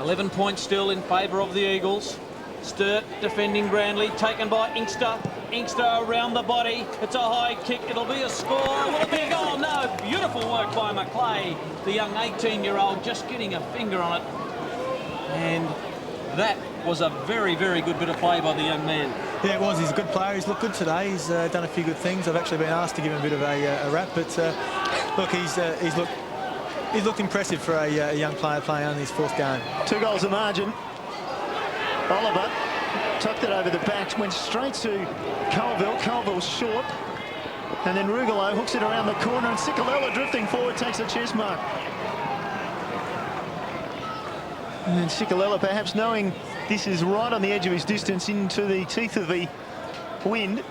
11 points still in favour of the Eagles. Sturt defending grandly, taken by Inkster. Inkster around the body. It's a high kick. It'll be a score. Will it be a goal? No. Beautiful work by McClay, the young 18-year-old, just getting a finger on it. And that was a very, very good bit of play by the young man. Yeah, it was. He's a good player. He's looked good today. He's done a few good things. I've actually been asked to give him a bit of a rap, but look, he's looked impressive for a young player playing on his fourth game. 2 goals a margin. Oliver tucked it over the back, went straight to Colville. Colville's short. And then Rugolo hooks it around the corner, and Ciccalella drifting forward takes a chest mark. And then Ciccalella, perhaps knowing this is right on the edge of his distance into the teeth of the wind,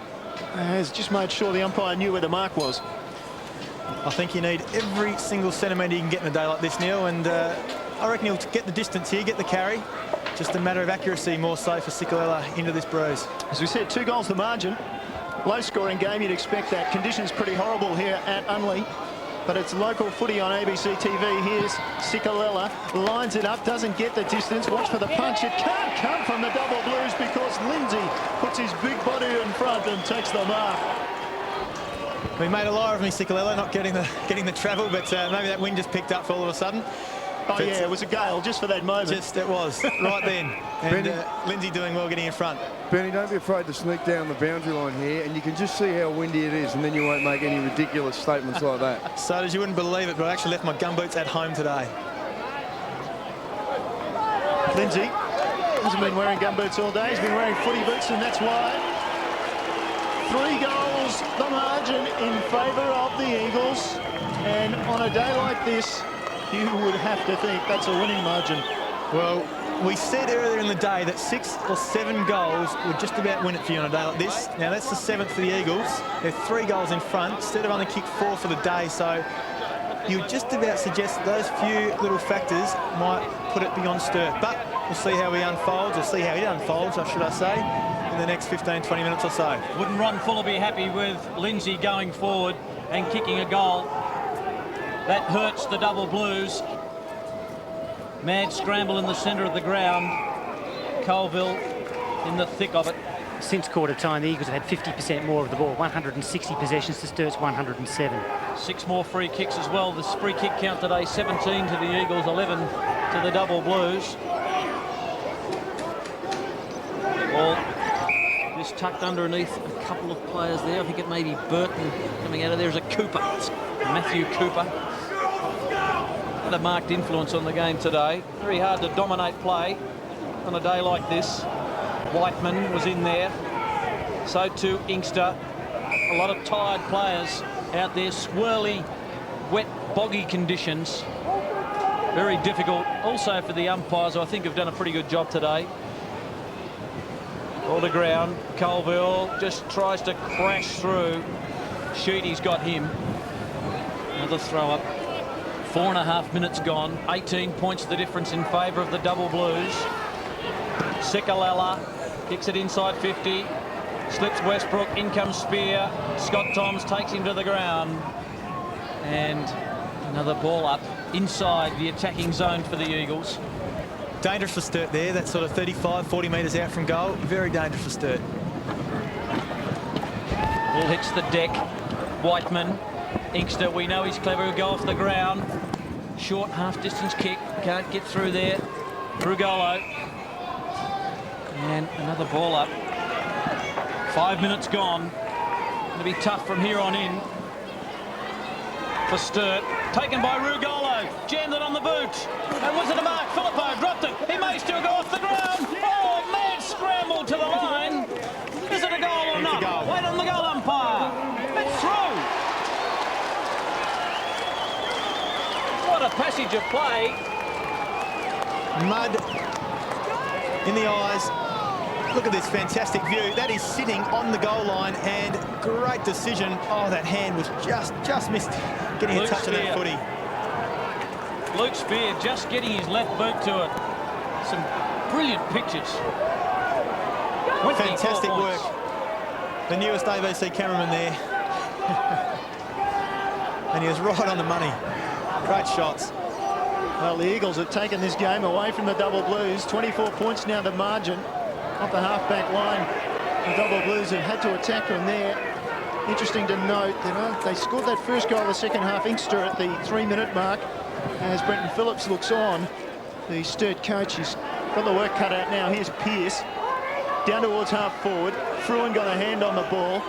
has just made sure the umpire knew where the mark was. I think you need every single centimetre you can get in a day like this, Neil, and I reckon he'll get the distance here, get the carry. Just a matter of accuracy, more so for Ciccalella into this breeze. As we said, 2 goals the margin. Low-scoring game, you'd expect that. Conditions pretty horrible here at Unley, but it's local footy on ABC TV. Here's Ciccalella, lines it up, doesn't get the distance. Watch for the punch. It can't come from the Double Blues because Lindsay puts his big body in front and takes the mark. We made a liar of me, Ciccalella, not getting the travel, but maybe that wind just picked up for all of a sudden. Oh, but yeah, it was a gale just for that moment. It was, right then. And Lindsay doing well getting in front. Benny, don't be afraid to sneak down the boundary line here, and you can just see how windy it is, and then you won't make any ridiculous statements like that. So you wouldn't believe it, but I actually left my gumboots at home today. Lindsay hasn't been wearing gumboots all day. He's been wearing footy boots, and that's why. 3 goals the margin in favour of the Eagles. And on a day like this, you would have to think that's a winning margin. Well, we said earlier in the day that 6 or 7 goals would just about win it for you on a day like this. Now, that's the 7th for the Eagles. They're 3 goals in front. Instead of only kicked 4 for the day, so you would just about suggest those few little factors might put it beyond Sturt. But we'll see how he unfolds, or see how it unfolds, should I say, in the next 15, 20 minutes or so. Wouldn't Ron Fuller be happy with Lindsay going forward and kicking a goal? That hurts the Double Blues. Mad scramble in the centre of the ground. Colville in the thick of it. Since quarter time, the Eagles have had 50% more of the ball, 160 possessions to Sturt's 107. 6 more free kicks as well. The free kick count today, 17 to the Eagles, 11 to the Double Blues. Ball just tucked underneath a couple of players there. I think it may be Burton coming out of there as a Cooper. It's Matthew Cooper. Had a marked influence on the game today. Very hard to dominate play on a day like this. Whiteman was in there. So too Inkster. A lot of tired players out there. Swirly, wet, boggy conditions. Very difficult. Also for the umpires, who I think have done a pretty good job today. Ball to ground. Colville just tries to crash through. Sheedy's got him. Another throw up. 4.5 minutes gone. 18 points the difference in favour of the Double Blues. Sikalala kicks it inside 50. Slips Westbrook. In comes Spear. Scott Toms takes him to the ground. And another ball up inside the attacking zone for the Eagles. Dangerous for Sturt there. That's sort of 35, 40 metres out from goal. Very dangerous for Sturt. Ball hits the deck. Whiteman. Inkster, we know he's clever. He'll go off the ground. Short half-distance kick. Can't get through there. Rugolo. And another ball up. 5 minutes gone. Going to be tough from here on in for Sturt. Taken by Rugolo. Jammed it on the boot. And was it a mark? Filippo dropped it. He may still go off the ground. Oh, mad scramble to the line. Is it a goal or not? Wait on the goal umpire. It's through. What a passage of play. Mud in the eyes. Look at this fantastic view. That is sitting on the goal line, and great decision. Oh, that hand was just missed getting a touch of that footy. Luke Spear just getting his left boot to it. Some brilliant pictures. Fantastic work. The newest AVC cameraman there. And he was right on the money. Great shots. Well, the Eagles have taken this game away from the Double Blues. 24 points now to margin. Off the half-back line, the Double Blues have had to attack from there. Interesting to note that they scored that first goal of the second half, Inkster, at the 3-minute mark. As Brenton Phillips looks on, the Sturt coach, he's got the work cut out now. Here's Pearce, down towards half-forward. Fruin got a hand on the ball.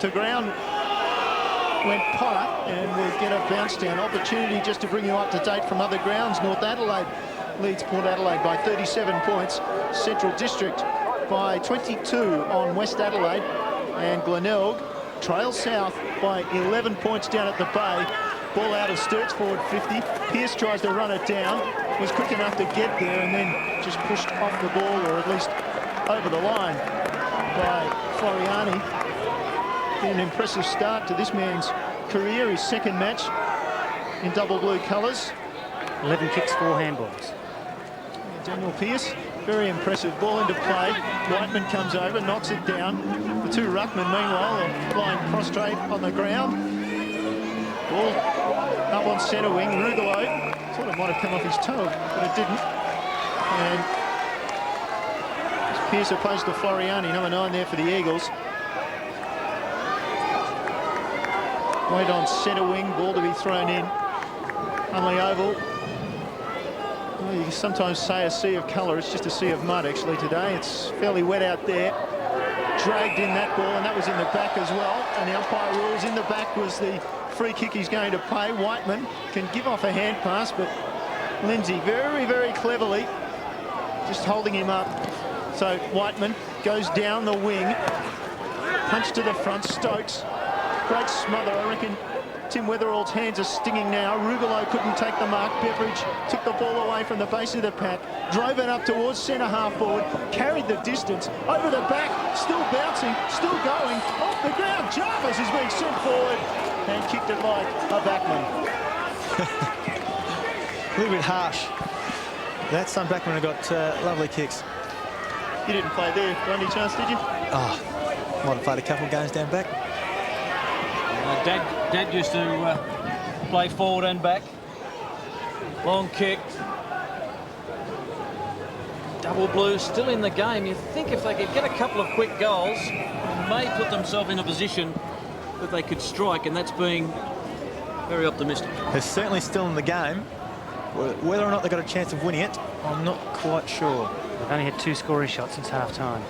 To ground went Potter, and we'll get a bounce down. Opportunity just to bring you up to date from other grounds. North Adelaide leads Port Adelaide by 37 points. Central District by 22 on West Adelaide. And Glenelg trails south by 11 points down at the Bay. Ball out of Sturt's forward 50. Pearce tries to run it down. Was quick enough to get there and then just pushed off the ball, or at least over the line, by Floriani. An impressive start to this man's career. His second match in Double Blue colours. 11 kicks, 4 handballs. Daniel Pearce, very impressive. Ball into play. Whiteman comes over, knocks it down. The two ruckmen, meanwhile, are lying prostrate on the ground. Ball up on centre wing. Rugolo sort of might have come off his toe, but it didn't. And Pearce opposed to Floriani, number 9 there for the Eagles. Wait on centre wing, ball to be thrown in. Unley Oval. Well, you can sometimes say a sea of colour. It's just a sea of mud, actually, today. It's fairly wet out there. Dragged in that ball, and that was in the back as well. And the umpire rules in the back was the free kick he's going to pay. Whiteman can give off a hand pass, but Lindsay very, very cleverly just holding him up. So Whiteman goes down the wing. Punch to the front. Stokes. Great smother, I reckon. Tim Weatherall's hands are stinging now. Rugolo couldn't take the mark. Beveridge took the ball away from the base of the pack, drove it up towards centre half forward, carried the distance, over the back, still bouncing, still going, off the ground. Jarvis is being sent forward and kicked it like a backman. A little bit harsh. That some backman have got lovely kicks. You didn't play there by any chance, did you? Oh, might have played a couple of games down back. Dad used to play forward and back. Long kick. Double Blues still in the game. You think if they could get a couple of quick goals, may put themselves in a position that they could strike, and that's being very optimistic. They're certainly still in the game. Whether or not they've got a chance of winning it, I'm not quite sure. They've only had 2 scoring shots since half-time.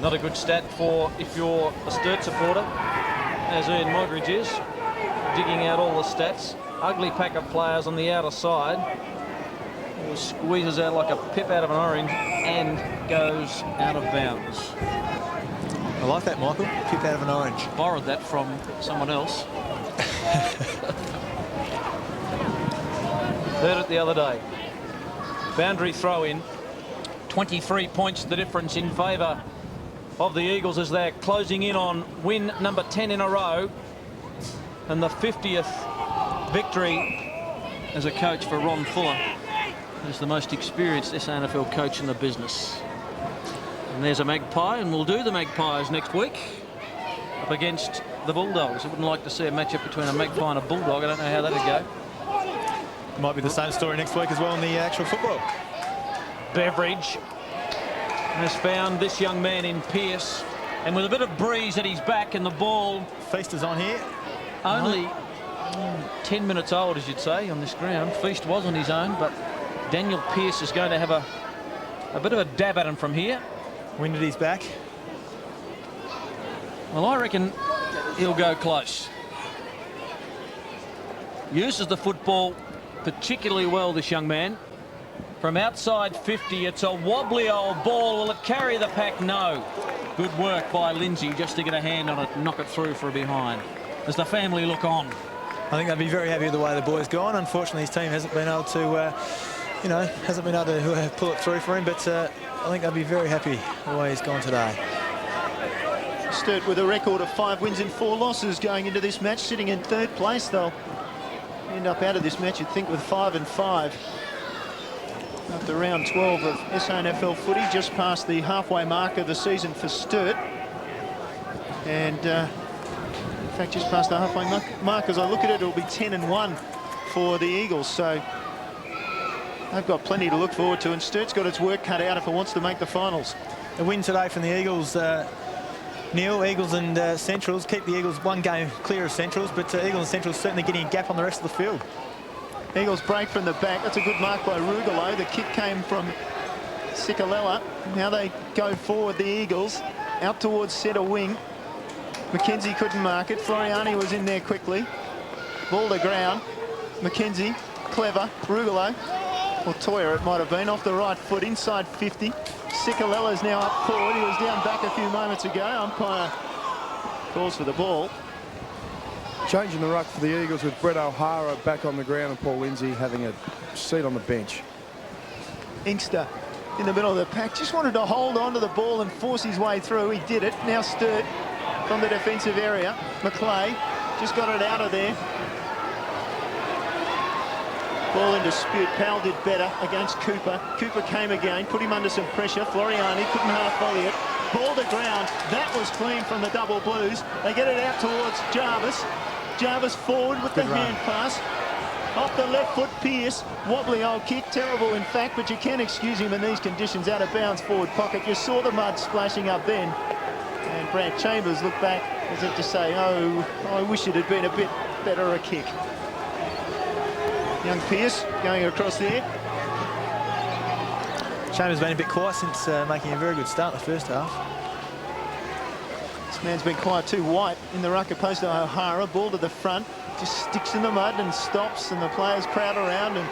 Not a good stat for if you're a Sturt supporter, as Ian Modridge is, digging out all the stats. Ugly pack of players on the outer side. Squeezes out like a pip out of an orange and goes out of bounds. I like that, Michael. Pip out of an orange. Borrowed that from someone else. Heard it the other day. Boundary throw in. 23 points the difference in favour of the Eagles as they're closing in on win number 10 in a row and the 50th victory as a coach for Ron Fuller, who's the most experienced SANFL coach in the business. And there's a Magpie, and we'll do the Magpies next week up against the Bulldogs. I wouldn't like to see a matchup between a Magpie and a Bulldog. I don't know how that'd go. Might be the same story next week as well in the actual football. Beveridge has found this young man in Pearce, and with a bit of breeze at his back and the ball Feast is on here. only 10 minutes old, as you'd say, on this ground. Feast was on his own, but Daniel Pearce is going to have a bit of a dab at him from here. Wind at his back. Well, I reckon he'll go close. Uses the football particularly well, this young man. From outside 50, it's a wobbly old ball. Will it carry the pack? No. Good work by Lindsay just to get a hand on it and knock it through for a behind. As the family look on. I think they'd be very happy with the way the boy's gone. Unfortunately, his team hasn't been able to, pull it through for him. But I think they'd be very happy the way he's gone today. Sturt with a record of 5 wins and 4 losses going into this match, sitting in 3rd place. They'll end up out of this match, you'd think, with 5 and 5. After round 12 of SANFL footy, just past the halfway mark of the season for Sturt. And in fact, just past the halfway mark, as I look at it, it'll be 10 and 1 for the Eagles. So they've got plenty to look forward to, and Sturt's got its work cut out if it wants to make the finals. A win today from the Eagles, Neil. Eagles and Centrals keep the Eagles 1 game clear of Centrals, but Eagles and Centrals certainly getting a gap on the rest of the field. Eagles break from the back. That's a good mark by Rugolo. The kick came from Cicolella. Now they go forward, the Eagles, out towards centre wing. McKenzie couldn't mark it. Floriani was in there quickly. Ball to ground. McKenzie, clever. Rugolo, or Toya it might have been, off the right foot, inside 50. Cicolella's now up forward. He was down back a few moments ago. Umpire calls for the ball. Changing the ruck for the Eagles with Brett O'Hara back on the ground and Paul Lindsay having a seat on the bench. Inkster in the middle of the pack, just wanted to hold on to the ball and force his way through. He did it. Now Sturt from the defensive area. McClay just got it out of there. Ball in dispute. Powell did better against Cooper. Cooper came again, put him under some pressure. Floriani couldn't half volley it. Ball to ground. That was clean from the Double Blues. They get it out towards Jarvis. Jarvis forward with the hand pass. Off the left foot, Pearce. Wobbly old kick, terrible in fact, but you can't excuse him in these conditions. Out of bounds forward pocket. You saw the mud splashing up then. And Brad Chambers looked back as if to say, oh, I wish it had been a bit better a kick. Young Pearce going across there. Chambers been a bit quiet since making a very good start in the first half. This man's been quiet too. White in the ruck opposed to O'Hara. Ball to the front. Just sticks in the mud and stops, and the players crowd around, and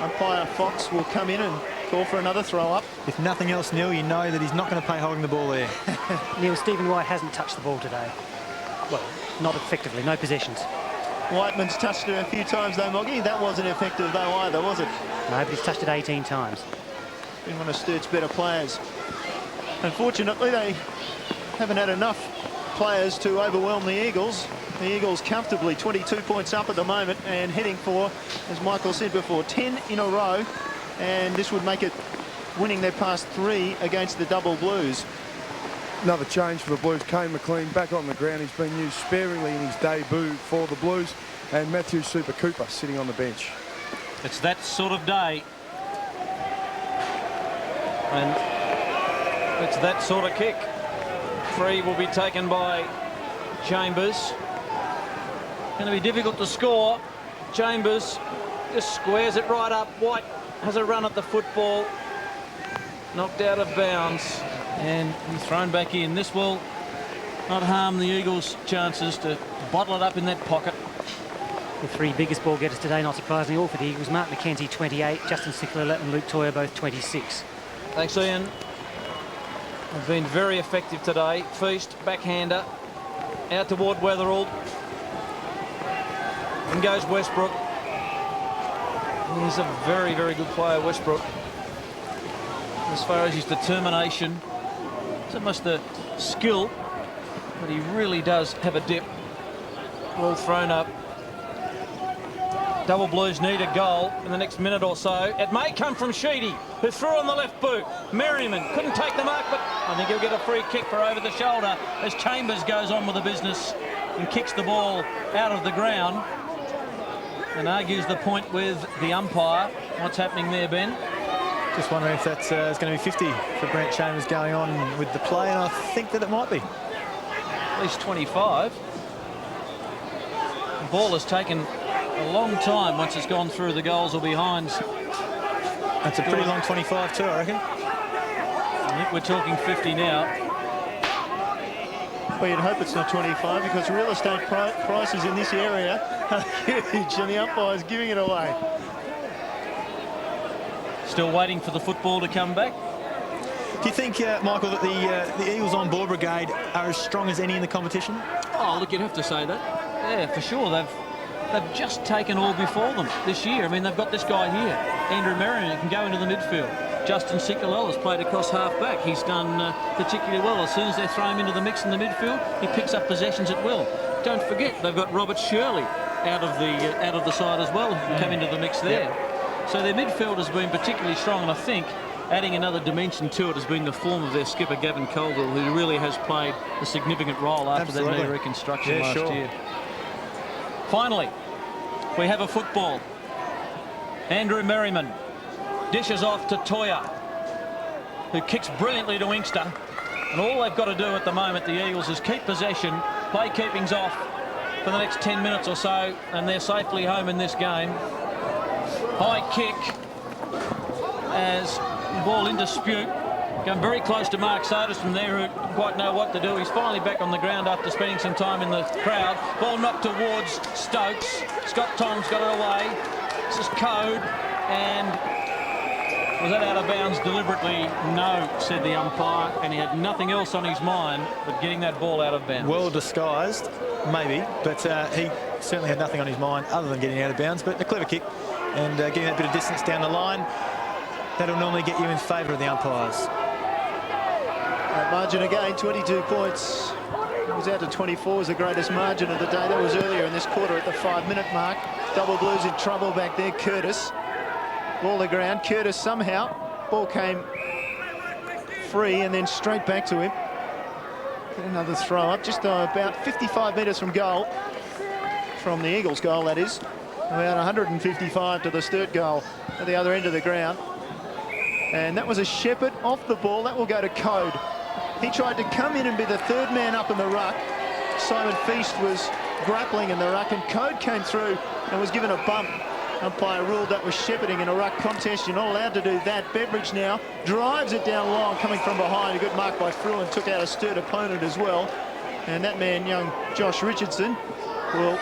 umpire Fox will come in and call for another throw-up. If nothing else, Neil, you know that he's not going to pay holding the ball there. Neil, Stephen White hasn't touched the ball today. Well, not effectively, no possessions. Whiteman's touched it a few times though, Moggy. That wasn't effective though either, was it? No, but he's touched it 18 times. Been one of Sturt's better players. Unfortunately, they haven't had enough players to overwhelm the Eagles. The Eagles comfortably 22 points up at the moment and heading for, as Michael said before, 10 in a row. And this would make it winning their past 3 against the Double Blues. Another change for the Blues. Kane McLean back on the ground. He's been used sparingly in his debut for the Blues. And Matthew Super Cooper sitting on the bench. It's that sort of day. And it's that sort of kick. Free will be taken by Chambers. Going to be difficult to score. Chambers just squares it right up. White has a run at the football. Knocked out of bounds. And he's thrown back in. This will not harm the Eagles' chances to bottle it up in that pocket. The 3 biggest ball getters today, not surprisingly, all for the Eagles. Mark McKenzie, 28. Justin Sickler and Luke Toyer, both 26. Thanks, Ian. Have been very effective today. Feast, backhander, out toward Weatherall. In goes Westbrook. He's a very, very good player, Westbrook. As far as his determination, it's almost the skill, but he really does have a dip. Ball thrown up. Double Blues need a goal in the next minute or so. It may come from Sheedy, who threw on the left boot. Merriman couldn't take the mark, but I think he'll get a free kick for over the shoulder as Chambers goes on with the business and kicks the ball out of the ground and argues the point with the umpire. What's happening there, Ben? Just wondering if that's going to be 50 for Brent Chambers going on with the play, and I think that it might be. At least 25. The ball has taken a long time once it's gone through the goals or behind. That's a pretty long 25 too, I reckon. I think we're talking 50 now. Well, you'd hope it's not 25 because real estate prices in this area are huge and the umpire's giving it away. Still waiting for the football to come back. Do you think, Michael, that the Eagles on board brigade are as strong as any in the competition? Oh, look, you'd have to say that. Yeah, for sure. They've just taken all before them this year. I mean, they've got this guy here, Andrew Merriman, who can go into the midfield. Justin Sikalela's played across half-back. He's done particularly well. As soon as they throw him into the mix in the midfield, he picks up possessions at will. Don't forget, they've got Robert Shirley out of the side as well, who come into the mix there. Yep. So their midfield has been particularly strong, and I think adding another dimension to it has been the form of their skipper, Gavin Colville, who really has played a significant role after that knee reconstruction last year. Finally, we have a football. Andrew Merriman dishes off to Toyer, who kicks brilliantly to Inkster. And all they've got to do at the moment, the Eagles, is keep possession. Play keeping's off for the next 10 minutes or so, and they're safely home in this game. High kick as the ball in dispute. Going very close to Mark Sotis from there, who didn't quite know what to do. He's finally back on the ground after spending some time in the crowd. Ball knocked towards Stokes. Scott Tom's got it away. This is Code, and was that out of bounds deliberately? No, said the umpire, and he had nothing else on his mind but getting that ball out of bounds. Well disguised, maybe, but he certainly had nothing on his mind other than getting out of bounds. But a clever kick and getting that bit of distance down the line, that'll normally get you in favour of the umpires. That margin again, 22 points. It was out to 24 was the greatest margin of the day. That was earlier in this quarter at the 5-minute mark. Double Blues in trouble back there. Curtis. Ball to ground. Curtis somehow. Ball came free and then straight back to him. Get another throw up. Just about 55 metres from goal. From the Eagles' goal, that is. About 155 to the Sturt goal at the other end of the ground. And that was a Shepherd off the ball. That will go to Code. He tried to come in and be the third man up in the ruck. Simon Feast was grappling in the ruck, and Code came through and was given a bump. Umpire ruled that was shepherding in a ruck contest. You're not allowed to do that. Beveridge now drives it down long, coming from behind. A good mark by Fruin, took out a Sturt opponent as well. And that man, young Josh Richardson, will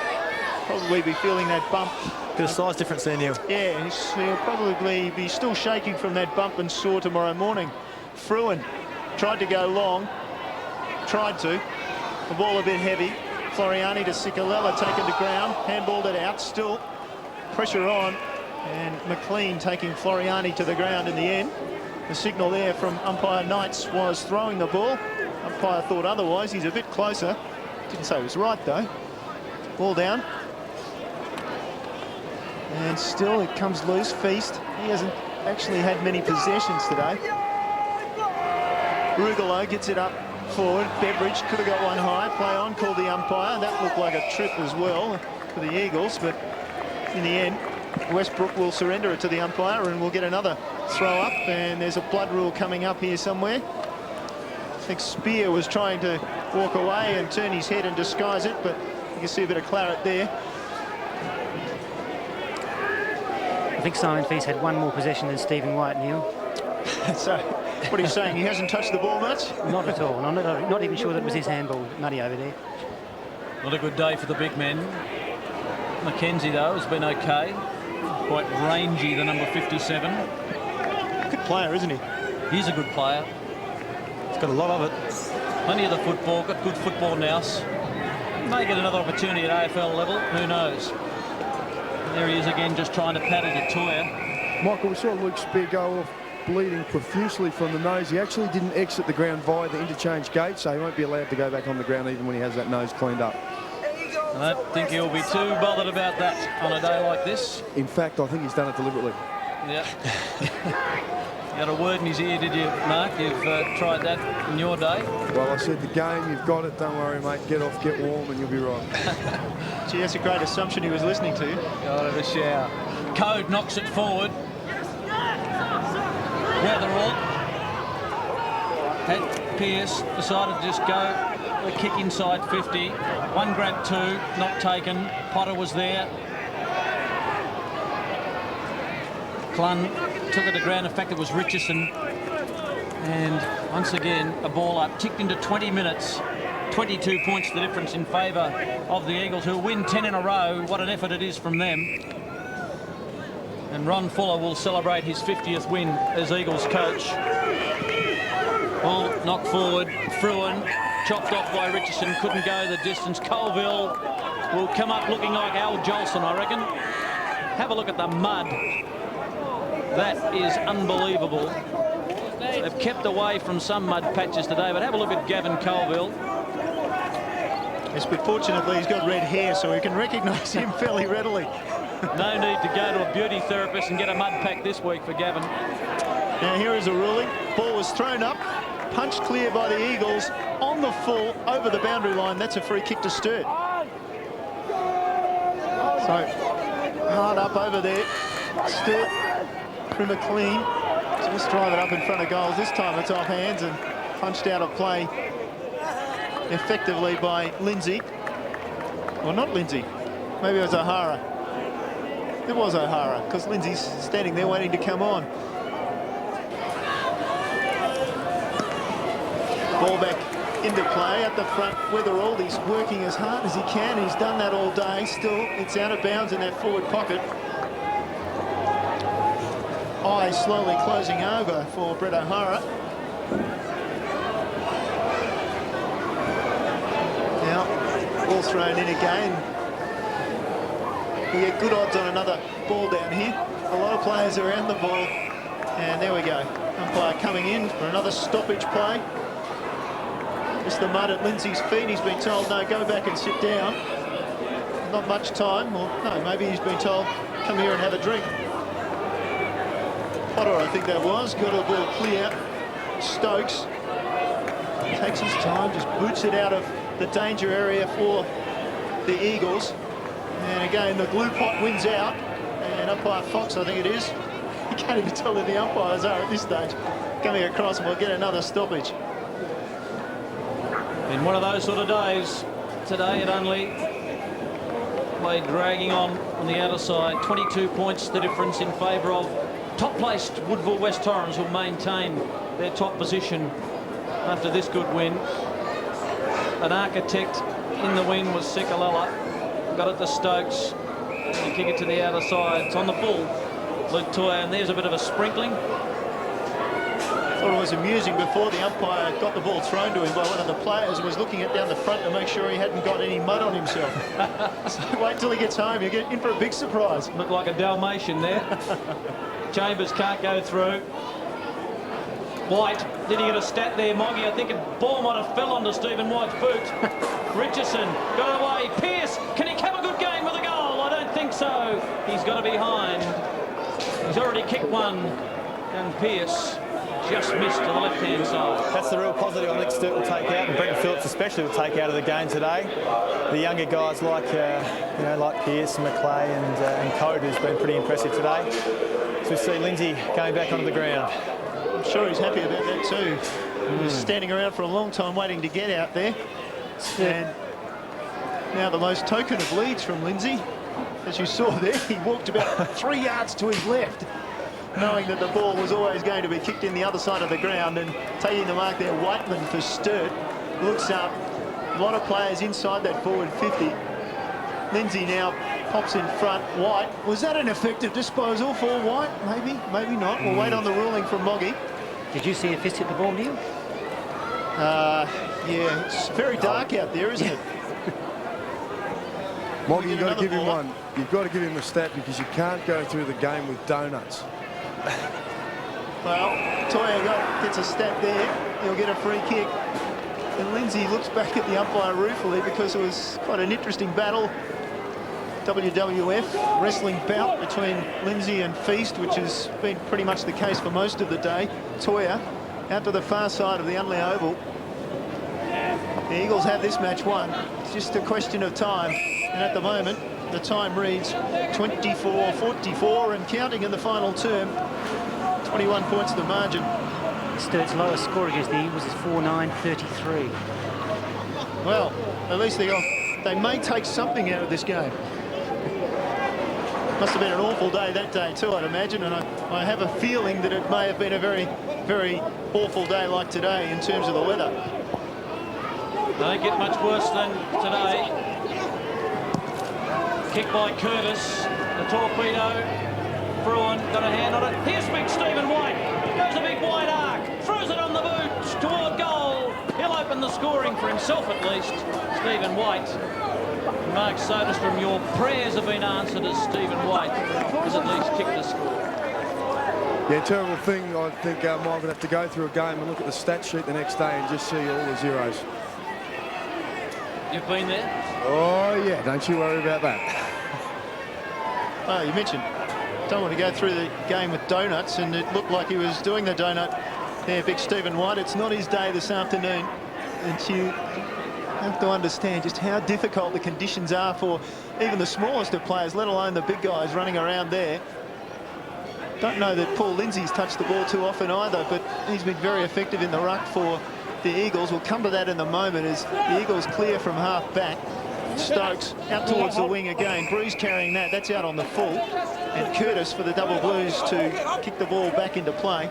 probably be feeling that bump. Bit of size difference there, Neil. Yeah, he'll probably be still shaking from that bump and sore tomorrow morning. Fruin tried to go long, the ball a bit heavy, Floriani to Cicalella, taken to ground, handballed it out, still pressure on, and McLean taking Floriani to the ground in the end. The signal there from umpire Knights was throwing the ball. Umpire thought otherwise. He's a bit closer. Didn't say it was right though. Ball down. And still it comes loose. Feast. He hasn't actually had many possessions today. Rugolo gets it up forward. Beveridge could have got one high. Play on, called the umpire. That looked like a trip as well for the Eagles, but in the end, Westbrook will surrender it to the umpire and we'll get another throw up. And there's a blood rule coming up here somewhere. I think Spear was trying to walk away and turn his head and disguise it, but you can see a bit of claret there. I think Simon Feast had one more possession than Stephen White, Neil. So, what are you saying? He hasn't touched the ball much? Not at all. I'm not even sure that it was his handball. Muddy over there. Not a good day for the big men. Mackenzie, though, has been okay. Quite rangy, the number 57. Good player, isn't he? He's a good player. He's got a lot of it. Plenty of the football, got good football nous. May get another opportunity at AFL level, who knows? There he is again, just trying to paddle to Toya. Michael, we saw Luke Spear go off bleeding profusely from the nose. He actually didn't exit the ground via the interchange gate, so he won't be allowed to go back on the ground even when he has that nose cleaned up. I don't think he'll be too bothered about that on a day like this. In fact, I think he's done it deliberately. Yeah. You got a word in his ear, did you, Mark? You've tried that in your day. Well, I said the game, you've got it, don't worry, mate. Get off, get warm, and you'll be right. Gee, that's a great assumption he was listening to. Got it, a shower. Code knocks it forward. Weatherall had Pearce decided to just go the kick inside 50. One grab, two, not taken. Potter was there. Clun took it to ground. In fact, it was Richardson. And once again, a ball up, ticked into 20 minutes. 22 points the difference in favour of the Eagles, who win 10 in a row. What an effort it is from them. And Ron Fuller will celebrate his 50th win as Eagles coach. Ball knocked forward. Fruin chopped off by Richardson. Couldn't go the distance. Colville will come up looking like Al Jolson, I reckon. Have a look at the mud. That is unbelievable. They've kept away from some mud patches today, but have a look at Gavin Colville. Yes, but fortunately he's got red hair, so we can recognise him fairly readily. No need to go to a beauty therapist and get a mud pack this week for Gavin. Now here is a ruling. Ball was thrown up, punched clear by the Eagles on the full over the boundary line. That's a free kick to Sturt. So hard up over there. Sturt through McLean. Just drive it up in front of goals. This time it's off hands and punched out of play effectively by Lindsay. Well, not Lindsay. Maybe it was O'Hara. It was O'Hara, because Lindsay's standing there waiting to come on. Ball back into play at the front. Weatherall, he's working as hard as he can. He's done that all day. Still, it's out of bounds in that forward pocket. Eye slowly closing over for Brett O'Hara. Now, ball thrown in again. We get good odds on another ball down here. A lot of players around the ball. And there we go. Umpire coming in for another stoppage play. Just the mud at Lindsay's feet. He's been told, no, go back and sit down. Not much time. Or no, maybe he's been told, come here and have a drink. Potter, I think that was. Got the ball clear. Stokes takes his time, just boots it out of the danger area for the Eagles. And again, the glue pot wins out. And umpire Fox, I think it is. You can't even tell who the umpires are at this stage. Coming across, and we'll get another stoppage. In one of those sort of days, today at Unley, play dragging on the outer side. 22 points the difference in favour of top-placed Woodville West Torrens, who maintain their top position after this good win. An architect in the win was Cicalella. Got it to Stokes. And kick it to the outer side. It's on the full. Luke Toya, and there's a bit of a sprinkling. Thought it was amusing before the umpire got the ball thrown to him by one of the players and was looking it down the front to make sure he hadn't got any mud on himself. So wait till he gets home, you get in for a big surprise. Looked like a Dalmatian there. Chambers can't go through. White, did he get a stat there, Moggy? I think a ball might have fell onto Stephen White's boot. Richardson got away. Pearce, can he have a good game with a goal? I don't think so. He's got to be behind. He's already kicked one, and Pearce just missed to the left-hand side. That's the real positive I think Sturt will take out, and Brent Phillips especially will take out of the game today. The younger guys like like Pearce, McClay and Code, who's been pretty impressive today. So we see Lindsay going back onto the ground. I'm sure he's happy about that too. He was standing around for a long time waiting to get out there. And now the most token of leads from Lindsay. As you saw there, he walked about 3 yards to his left, knowing that the ball was always going to be kicked in the other side of the ground, and taking the mark there, Whiteman for Sturt. Looks up, a lot of players inside that forward 50. Lindsay now pops in front. White, was that an effective disposal for White? Maybe, maybe not. We'll wait on the ruling from Moggy. Did you see a fist hit the ball, Neil? Yeah, it's very dark out there, isn't it? Moggy, you've got to give him one. You've got to give him a stat because you can't go through the game with donuts. Well, Toya gets a stat there. He'll get a free kick. And Lindsay looks back at the umpire ruefully because it was quite an interesting battle. WWF wrestling bout between Lindsay and Feast, which has been pretty much the case for most of the day. Toya out to the far side of the Unley Oval. The Eagles have this match won. It's just a question of time. And at the moment, the time reads 24-44 and counting in the final term. 21 points the margin. Sturt's lowest score against the Eagles is 4-9-33. Well, at least they may take something out of this game. Must have been an awful day that day too, I'd imagine, and I have a feeling that it may have been a very, very awful day like today in terms of the weather. They don't get much worse than today. Kick by Curtis, the torpedo. Bruin got a hand on it. Here's big Stephen White. Goes a big wide arc. Throws it on the boot toward goal. He'll open the scoring for himself at least. Stephen White. Mark Soderstrom, your prayers have been answered as Stephen White has at least kicked the score. Yeah, terrible thing. I think Mike would have to go through a game and look at the stat sheet the next day and just see all the zeros. You've been there? Oh, yeah. Don't you worry about that. Oh, you mentioned don't want to go through the game with donuts, and it looked like he was doing the donut there, big Stephen White. It's not his day this afternoon, and you have to understand just how difficult the conditions are for even the smallest of players, let alone the big guys running around there. Don't know that Paul Lindsay's touched the ball too often either, but he's been very effective in the ruck for the Eagles. We'll come to that in a moment as the Eagles clear from half back. Stokes out towards the wing again. Breeze carrying that. That's out on the full. And Curtis for the double blues to kick the ball back into play.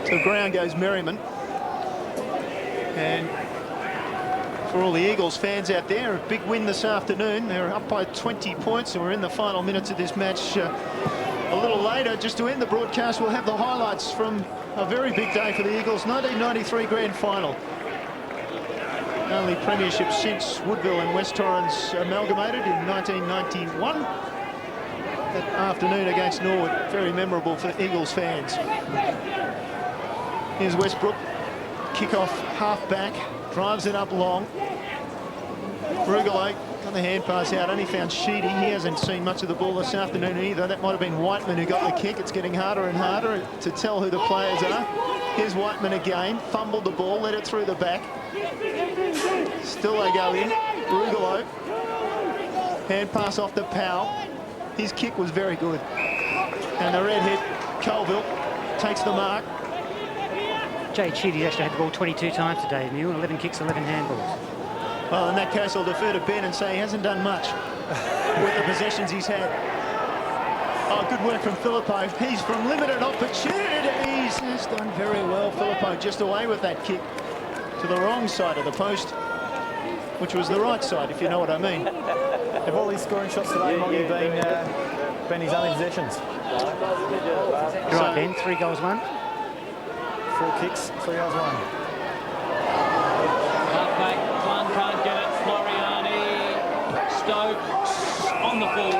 To the ground goes Merriman. And for all the Eagles fans out there, a big win this afternoon. They're up by 20 points and we're in the final minutes of this match. A little later, just to end the broadcast, we'll have the highlights from a very big day for the Eagles. 1993 Grand Final. Only premiership since Woodville and West Torrens amalgamated in 1991. That afternoon against Norwood, very memorable for Eagles fans. Here's Westbrook. Kick-off half-back. Drives it up long. Rugalo got the hand pass out. Only found Sheedy. He hasn't seen much of the ball this afternoon either. That might have been Whiteman who got the kick. It's getting harder and harder to tell who the players are. Here's Whiteman again. Fumbled the ball. Let it through the back. Still they go in. Rugalo. Hand pass off to Powell. His kick was very good. And the red hit, Colville, takes the mark. Jay Cheaty's actually had the ball 22 times today, Neil. 11 kicks, 11 handballs. Well, in that case, I'll defer to Ben and say he hasn't done much with the possessions he's had. Oh, good work from Filippo. He's from limited opportunities. He's done very well. Filippo just away with that kick to the wrong side of the post, which was the right side, if you know what I mean. Have all his scoring shots today, Moggy, been his only possessions? Right, Ben, 3 goals, 1. 4 kicks, 3 goals, 1. Halfback, Clun can't get it. Floriani, Stokes on the full.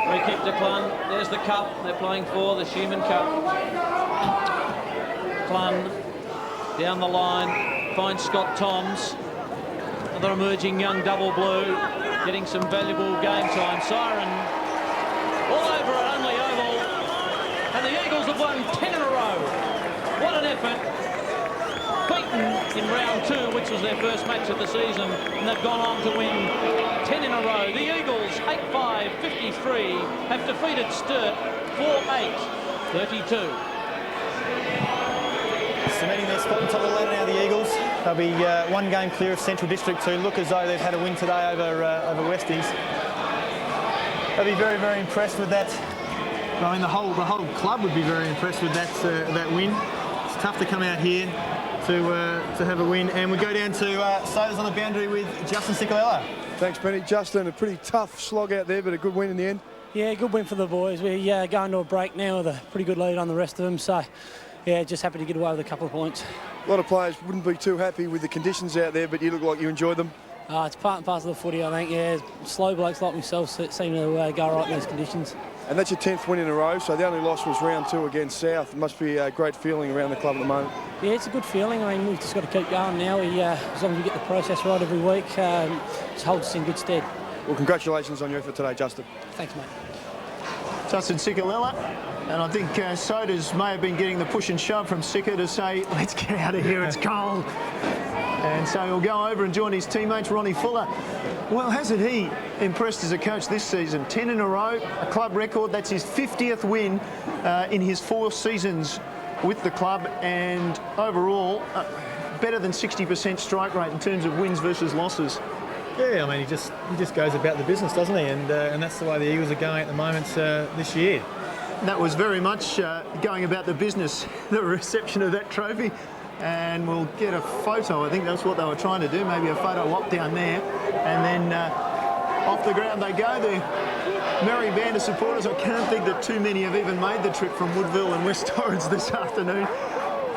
Free kick to Clun. There's the cup they're playing for, the Schumann Cup. Clun down the line, finds Scott Toms. Another emerging young double blue, getting some valuable game time. Siren all over at Unley Oval, and the Eagles have won 10 in a row. What an effort. Beaten in round 2, which was their first match of the season, and they've gone on to win 10 in a row. The Eagles, 8-5-53, have defeated Sturt 4-8-32. Cementing their spot on top of the ladder now, the Eagles. They'll be 1 game clear of Central District, who look as though they've had a win today over Westies. They'll be very, very impressed with that. I mean, the whole club would be very impressed with that win. It's tough to come out here to have a win, and we go down to Sodas on the boundary with Justin Ciccolella. Thanks, Benny. Justin, a pretty tough slog out there, but a good win in the end. Yeah, good win for the boys. We're going to a break now with a pretty good lead on the rest of them, so yeah, just happy to get away with a couple of points. A lot of players wouldn't be too happy with the conditions out there, but you look like you enjoyed them. It's part and parcel of the footy, I think. Yeah, slow blokes like myself seem to go right in those conditions. And that's your 10th win in a row, so the only loss was round 2 against South. It must be a great feeling around the club at the moment. Yeah, it's a good feeling. I mean, we've just got to keep going now. As long as we get the process right every week, just holds us in good stead. Well, congratulations on your effort today, Justin. Thanks, mate. Justin Ciccolella, and I think Sodas may have been getting the push and shove from Sicker to say, let's get out of here, it's cold. And so he'll go over and join his teammates, Ronnie Fuller. Well, hasn't he impressed as a coach this season? 10 in a row, a club record. That's his 50th win in his 4 seasons with the club, and overall, better than 60% strike rate in terms of wins versus losses. Yeah, I mean, he just goes about the business, doesn't he? And that's the way the Eagles are going at the moment this year. That was very much going about the business, the reception of that trophy. And we'll get a photo. I think that's what they were trying to do, maybe a photo op down there. And then off the ground they go. The merry band of supporters. I can't think that too many have even made the trip from Woodville and West Torrens this afternoon.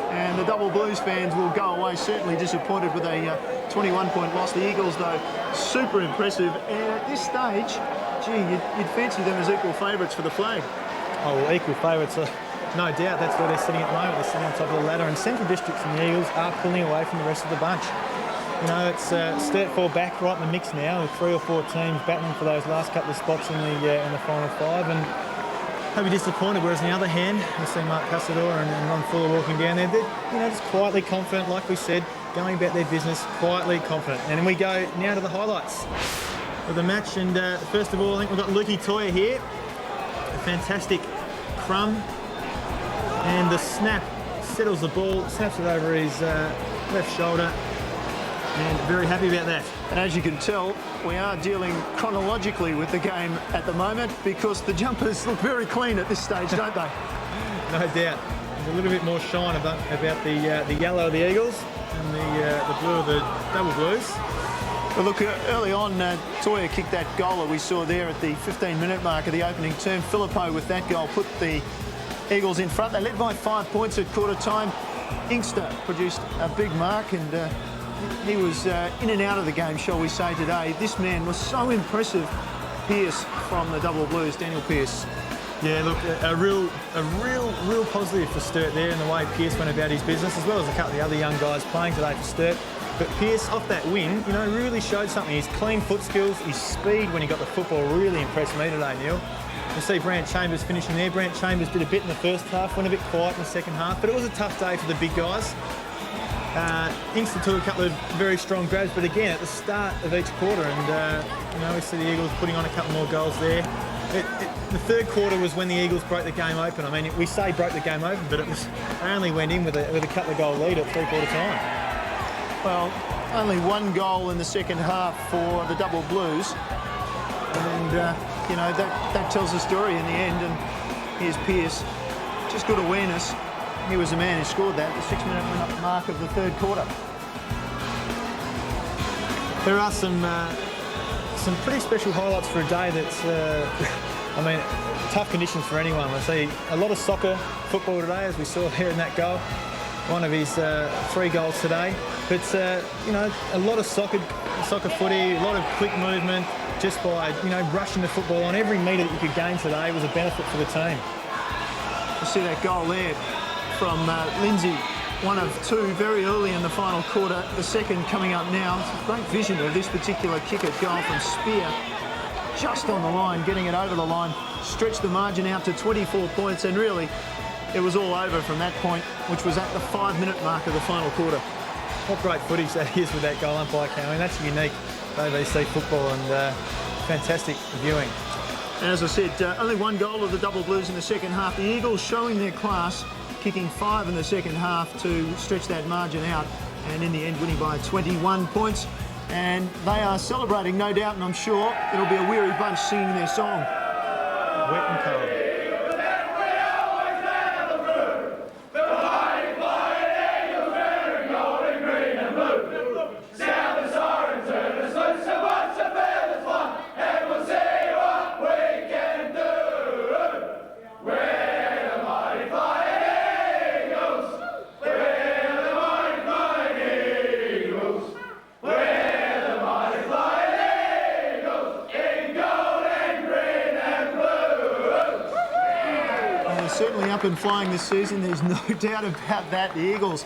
And the Double Blues fans will go away certainly disappointed with a 21-point loss. The Eagles, though, super impressive. And at this stage, gee, you'd fancy them as equal favourites for the flag. Oh, well, equal favourites, no doubt. That's where they're sitting at the moment. They're sitting on top of the ladder. And Central Districts and the Eagles are pulling away from the rest of the bunch. You know, it's Sturt 4 back right in the mix now with 3 or 4 teams battling for those last couple of spots in the final 5. And they'll be disappointed, whereas on the other hand, you see Mark Casador and Ron Fuller walking down there. They're just quietly confident, like we said, going about their business, quietly confident. And then we go now to the highlights of the match. And first of all, I think we've got Lukey Toya here. A fantastic crumb. And the snap settles the ball, snaps it over his left shoulder. And very happy about that. And as you can tell, we are dealing chronologically with the game at the moment because the jumpers look very clean at this stage, don't they? No doubt. There's a little bit more shine about the yellow of the Eagles and the blue of the Double Blues. Well, look, early on, Toya kicked that goal that we saw there at the 15-minute mark of the opening term. Filippo with that goal put the Eagles in front. They led by 5 points at quarter time. Inkster produced a big mark, and he was in and out of the game, shall we say, today. This man was so impressive. Pearce from the Double Blues, Daniel Pearce. Yeah, look, a real positive for Sturt there in the way Pearce went about his business, as well as a couple of the other young guys playing today for Sturt. But Pearce, off that win, you know, really showed something. His clean foot skills, his speed when he got the football really impressed me today, Neil. You see Brant Chambers finishing there. Brant Chambers did a bit in the first half, went a bit quiet in the second half, but it was a tough day for the big guys. Inkster took a couple of very strong grabs, but again, at the start of each quarter, and you know, we see the Eagles putting on a couple more goals there. The third quarter was when the Eagles broke the game open. I mean, we say broke the game open, but they only went in with a couple of goal lead at 3/4 time. Well, only 1 goal in the second half for the Double Blues, and you know, that tells the story in the end. And here's Pearce, just good awareness. He was the man who scored that at the 6-minute mark of the third quarter. There are some pretty special highlights for a day that's, I mean, tough conditions for anyone. I see a lot of soccer football today, as we saw here in that goal. One of his 3 goals today. But, you know, a lot of soccer footy, a lot of quick movement, just by, you know, rushing the football on. Every metre that you could gain today was a benefit for the team. You see that goal there from Lindsay. 1 of 2 very early in the final quarter. The second coming up now. Great vision of this particular kick at goal from Spear. Just on the line, getting it over the line. Stretched the margin out to 24 points, and really it was all over from that point, which was at the 5-minute mark of the final quarter. What great footage that is with that goal umpire cam. I mean, that's unique ABC football, and fantastic viewing. And as I said, only 1 goal of the Double Blues in the second half. The Eagles showing their class, kicking 5 in the second half to stretch that margin out, and in the end winning by 21 points. And they are celebrating, no doubt, and I'm sure it'll be a weary bunch singing their song. Wet and cold. Certainly up and flying this season, there's no doubt about that. The Eagles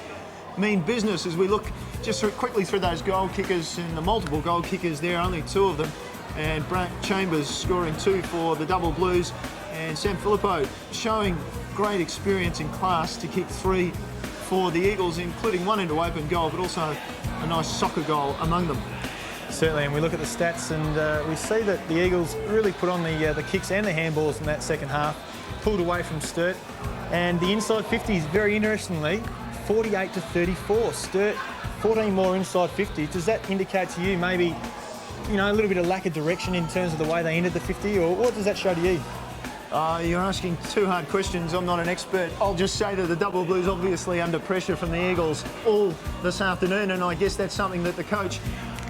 mean business as we look just quickly through those goal kickers and the multiple goal kickers there, only 2 of them. And Brant Chambers scoring 2 for the Double Blues, and Sam Filippo showing great experience and class to kick 3 for the Eagles, including 1 into open goal, but also a nice soccer goal among them. Certainly, and we look at the stats, and we see that the Eagles really put on the kicks and the handballs in that second half. Pulled away from Sturt, and the inside 50s, very interestingly, 48 to 34. Sturt 14 more inside 50s. Does that indicate to you maybe, you know, a little bit of lack of direction in terms of the way they ended the 50, or what does that show to you? You're asking 2 hard questions. I'm not an expert. I'll just say that the Double Blues obviously under pressure from the Eagles all this afternoon, and I guess that's something that the coach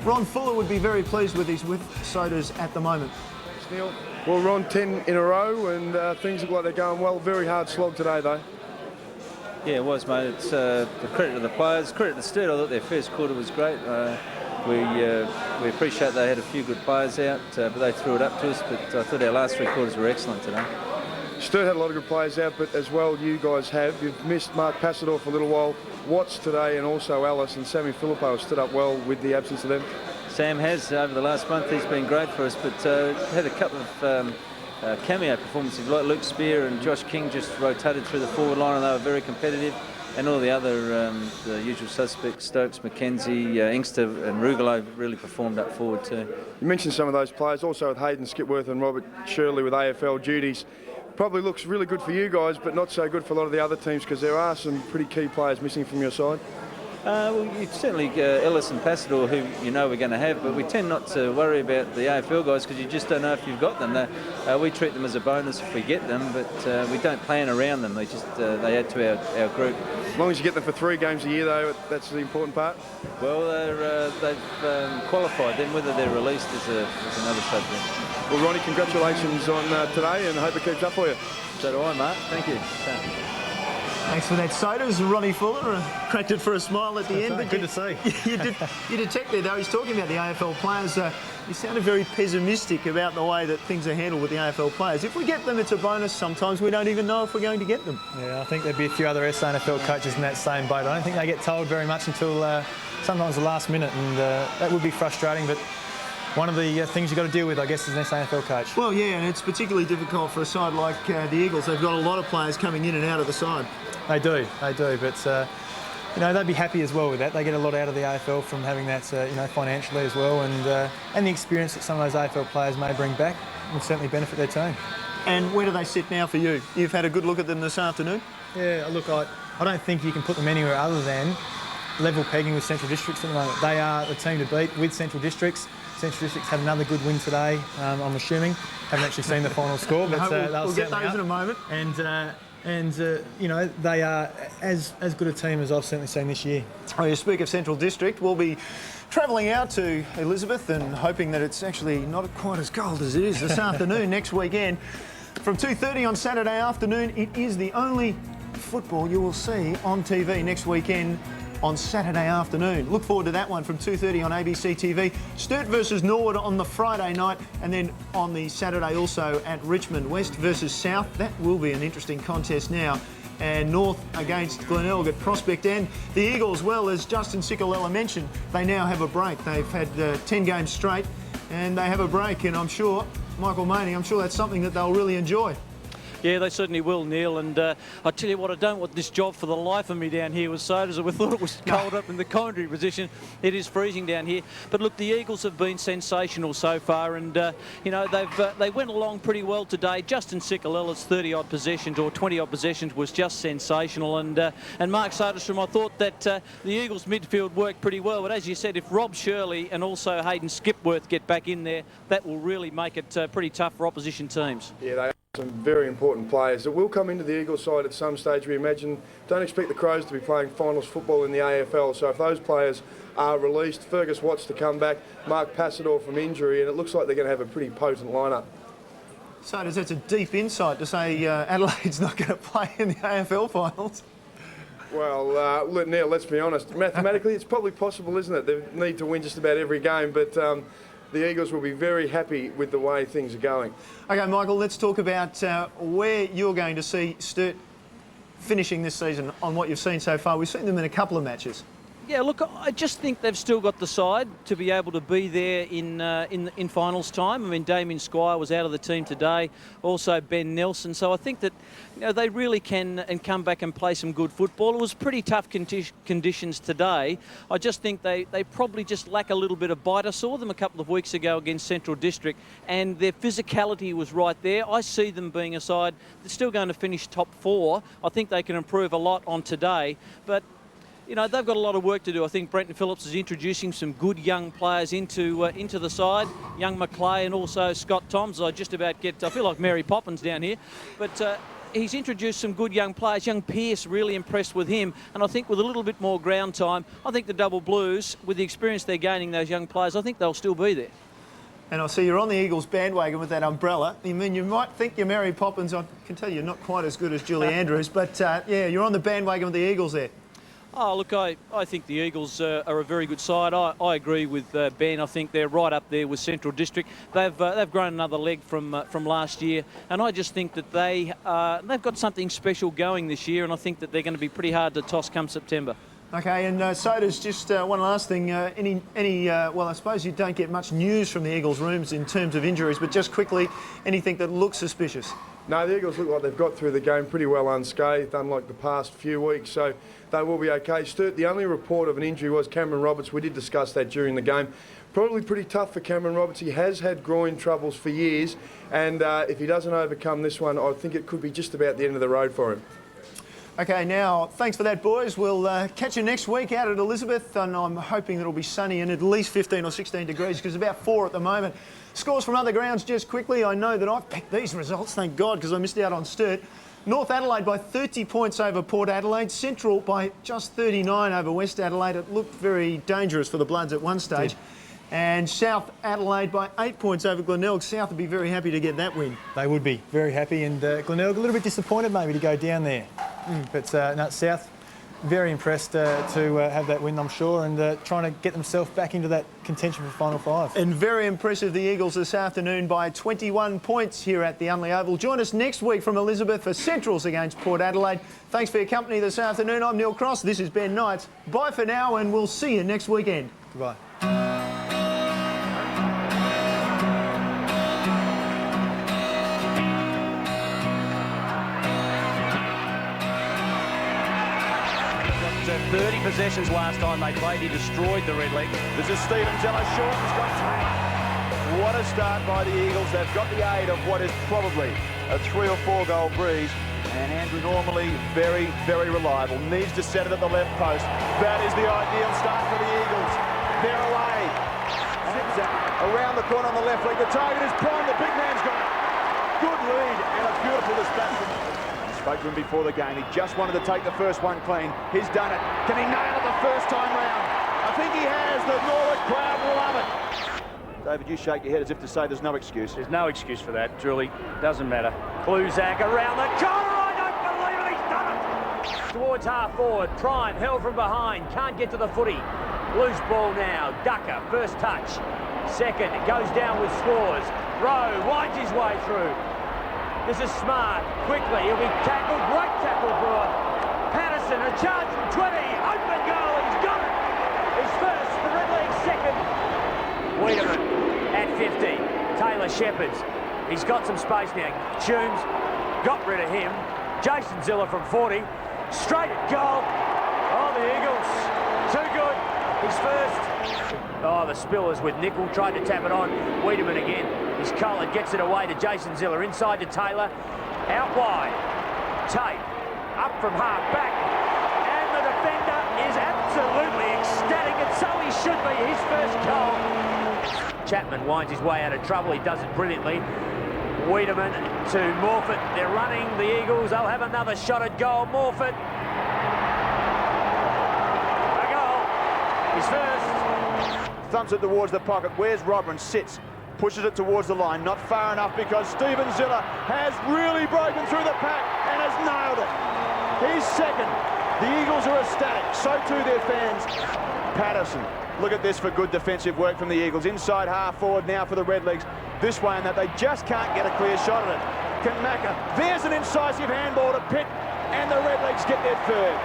Ron Fuller would be very pleased with his sodas at the moment. Thanks, Neil. Well, Ron, 10 in a row, and things look like they're going well. Very hard slog today, though. Yeah, it was, mate. It's the credit to the players, credit to Sturt. I thought their first quarter was great. We appreciate they had a few good players out, but they threw it up to us. But I thought our last 3 quarters were excellent today. Sturt had a lot of good players out, but as well you guys have. You've missed Mark Passador for a little while. Watts today, and also Alice and Sammy Filippo have stood up well with the absence of them. Sam has, over the last month, he's been great for us, but had a couple of cameo performances, like Luke Spear and Josh King just rotated through the forward line, and they were very competitive. And all the other the usual suspects, Stokes, McKenzie, Inkster and Rugolo really performed up forward too. You mentioned some of those players, also with Hayden Skipworth and Robert Shirley with AFL duties. Probably looks really good for you guys, but not so good for a lot of the other teams, because there are some pretty key players missing from your side. Well, certainly Ellis and Passador, who you know we're going to have, but we tend not to worry about the AFL guys because you just don't know if you've got them. We treat them as a bonus if we get them, but we don't plan around them. They just they add to our group. As long as you get them for 3 games a year, though, that's the important part. Well, they've qualified. Then whether they're released is another subject. Well, Ronnie, congratulations on today, and I hope it keeps up for you. So do I, Mark. Thank you. Thanks for that sodas, Ronnie Fuller. Cracked it for a smile at the end. But good to see. You detect there, though, he's talking about the AFL players. He sounded very pessimistic about the way that things are handled with the AFL players. If we get them, it's a bonus. Sometimes we don't even know if we're going to get them. Yeah, I think there'd be a few other SANFL coaches in that same boat. I don't think they get told very much until sometimes the last minute, and that would be frustrating. But one of the things you've got to deal with, I guess, as an SANFL coach. Well, yeah, and it's particularly difficult for a side like the Eagles. They've got a lot of players coming in and out of the side. They do, but you know, they'd be happy as well with that. They get a lot out of the AFL from having that, you know, financially as well, and the experience that some of those AFL players may bring back will certainly benefit their team. And where do they sit now for you? You've had a good look at them this afternoon? Yeah, look, I don't think you can put them anywhere other than level pegging with Central Districts at the moment. They are the team to beat with Central Districts. Central Districts had another good win today, I'm assuming. Haven't actually seen the final score, but we'll get those in a moment. And And, you know, they are as good a team as I've certainly seen this year. Oh, you speak of Central District. We'll be travelling out to Elizabeth and hoping that it's actually not quite as cold as it is this afternoon next weekend. From 2:30 on Saturday afternoon, it is the only football you will see on TV next weekend on Saturday afternoon. Look forward to that one from 2:30 on ABC TV. Sturt versus Norwood on the Friday night, and then on the Saturday also at Richmond. West versus South. That will be an interesting contest now. And North against Glenelg at Prospect End. The Eagles, well, as Justin Cicolella mentioned, they now have a break. They've had 10 games straight, and they have a break, and I'm sure, Michael Maney, I'm sure that's something that they'll really enjoy. Yeah, they certainly will, Neil. And I tell you what, I don't want this job for the life of me down here with sodas. We thought it was cold up in the commentary position. It is freezing down here. But look, the Eagles have been sensational so far, and you know, they went along pretty well today. Justin Cicolella's 30-odd possessions or 20-odd possessions was just sensational. And Mark Soderstrom, I thought that the Eagles midfield worked pretty well. But as you said, if Rob Shirley and also Hayden Skipworth get back in there, that will really make it pretty tough for opposition teams. Yeah, they are some very important players that will come into the Eagles side at some stage. We imagine, don't expect the Crows to be playing finals football in the AFL. So if those players are released, Fergus Watts to come back, Mark Passador from injury, and it looks like they're going to have a pretty potent lineup. So that's a deep insight to say Adelaide's not going to play in the AFL finals. Well, Neil, let's be honest. Mathematically, it's probably possible, isn't it? They need to win just about every game, but the Eagles will be very happy with the way things are going. OK, Michael, let's talk about where you're going to see Sturt finishing this season on what you've seen so far. We've seen them in a couple of matches. Yeah, look, I just think they've still got the side to be able to be there in finals time. I mean, Damien Squire was out of the team today, also Ben Nelson. So I think that, you know, they really can and come back and play some good football. It was pretty tough conditions today. I just think they probably just lack a little bit of bite. I saw them a couple of weeks ago against Central District, and their physicality was right there. I see them being a side that's still going to finish top 4. I think they can improve a lot on today, but you know, they've got a lot of work to do. I think Brenton Phillips is introducing some good young players into the side. Young McClay and also Scott Toms. I feel like Mary Poppins down here. But he's introduced some good young players. Young Pearce, really impressed with him. And I think with a little bit more ground time, I think the Double Blues, with the experience they're gaining, those young players, I think they'll still be there. And I see you're on the Eagles bandwagon with that umbrella. I mean, you might think you're Mary Poppins. I can tell you're not quite as good as Julie Andrews. But, yeah, you're on the bandwagon with the Eagles there. Oh, look, I think the Eagles are a very good side. I agree with Ben. I think they're right up there with Central District. They've grown another leg from last year, and I just think that they've got something special going this year, and I think that they're going to be pretty hard to toss come September. Okay, and so does just one last thing. Well, I suppose you don't get much news from the Eagles' rooms in terms of injuries, but just quickly, anything that looks suspicious? No, the Eagles look like they've got through the game pretty well unscathed, unlike the past few weeks, so they will be okay. Sturt, the only report of an injury was Cameron Roberts. We did discuss that during the game. Probably pretty tough for Cameron Roberts. He has had groin troubles for years, and if he doesn't overcome this one, I think it could be just about the end of the road for him. Okay, now, thanks for that, boys. We'll catch you next week out at Elizabeth, and I'm hoping it'll be sunny and at least 15 or 16 degrees, because it's about 4 at the moment. Scores from other grounds just quickly. I know that I've picked these results, thank God, because I missed out on Sturt. North Adelaide by 30 points over Port Adelaide. Central by just 39 over West Adelaide. It looked very dangerous for the Bloods at one stage. Yeah. And South Adelaide by 8 points over Glenelg. South would be very happy to get that win. They would be very happy, and Glenelg a little bit disappointed maybe to go down there. But no, South very impressed to have that win, I'm sure, and trying to get themselves back into that contention for Final 5. And very impressive, the Eagles this afternoon by 21 points here at the Unley Oval. Join us next week from Elizabeth for Centrals against Port Adelaide. Thanks for your company this afternoon. I'm Neil Cross. This is Ben Knights. Bye for now, and we'll see you next weekend. Goodbye. Got 30 possessions last time they played. He destroyed the red leg. This is Stevens. Ella Shorten's got 3. What a start by the Eagles. They've got the aid of what is probably a 3 or 4 goal breeze. And Andrew, normally very, very reliable, needs to set it at the left post. That is the ideal start for the Eagles. They're away. Zigzag around the corner on the left leg. The target is prime. The big man's got it. Good lead and a beautiful dispatch. Spoke to him before the game. He just wanted to take the first one clean. He's done it. Can he nail it the first time round? I think he has. The Norwood crowd will love it. David, you shake your head as if to say there's no excuse. There's no excuse for that, truly. Doesn't matter. Kluzak around the corner. I don't believe it. He's done it. Towards half forward. Prime held from behind. Can't get to the footy. Loose ball now. Ducker, first touch. Second, it goes down with Scores. Rowe winds his way through. This is Smart. Quickly, he'll be tackled. Great tackle, Brewer. Patterson, a charge from 20. Open goal. He's got it. His first, the Red League second. Wiedemann at 50. Taylor Shepherds. He's got some space now. Tunes got rid of him. Jason Ziller from 40. Straight at goal. Oh, the Eagles. Too good. He's first. Oh, the Spillers with Nickel. Tried to tap it on. Wiedemann again. His collar gets it away to Jason Ziller. Inside to Taylor. Out wide. Tate. Up from half back. And the defender is absolutely ecstatic. And so he should be. His first goal. Chapman winds his way out of trouble. He does it brilliantly. Wiedemann to Morfitt. They're running, the Eagles. They'll have another shot at goal. Morfitt. A goal. He's first. Thumps it towards the pocket. Where's Robin? Sits. Pushes it towards the line. Not far enough because Stephen Ziller has really broken through the pack and has nailed it. He's second. The Eagles are ecstatic. So too their fans. Patterson. Look at this for good defensive work from the Eagles. Inside half forward now for the Redlegs. This way and that they just can't get a clear shot at it. Can Macca. There's an incisive handball to Pitt and the Redlegs get their third.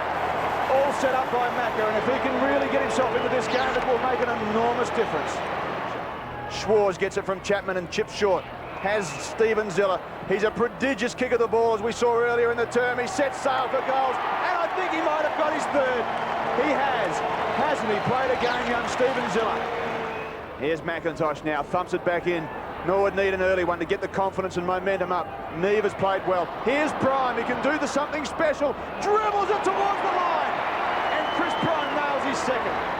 All set up by Macca, and if he can really get himself into this game, it will make an enormous difference. Schwarz gets it from Chapman and chips short. Has Stephen Ziller. He's a prodigious kick of the ball as we saw earlier in the term. He sets sail for goals and I think he might have got his third. He has. Hasn't he played a game, young Stephen Ziller? Here's McIntosh now, thumps it back in. Norwood need an early one to get the confidence and momentum up. Neve has played well. Here's Prime, he can do something special. Dribbles it towards the line. And Chris Prime nails his second.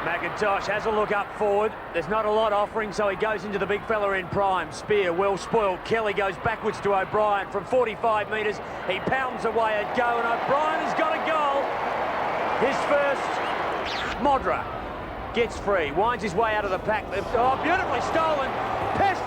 McIntosh has a look up forward. There's not a lot offering, so he goes into the big fella in Prime. Spear well spoiled. Kelly goes backwards to O'Brien from 45 metres. He pounds away at go, and O'Brien has got a goal. His first. Modra gets free, winds his way out of the pack. Oh, beautifully stolen. Pest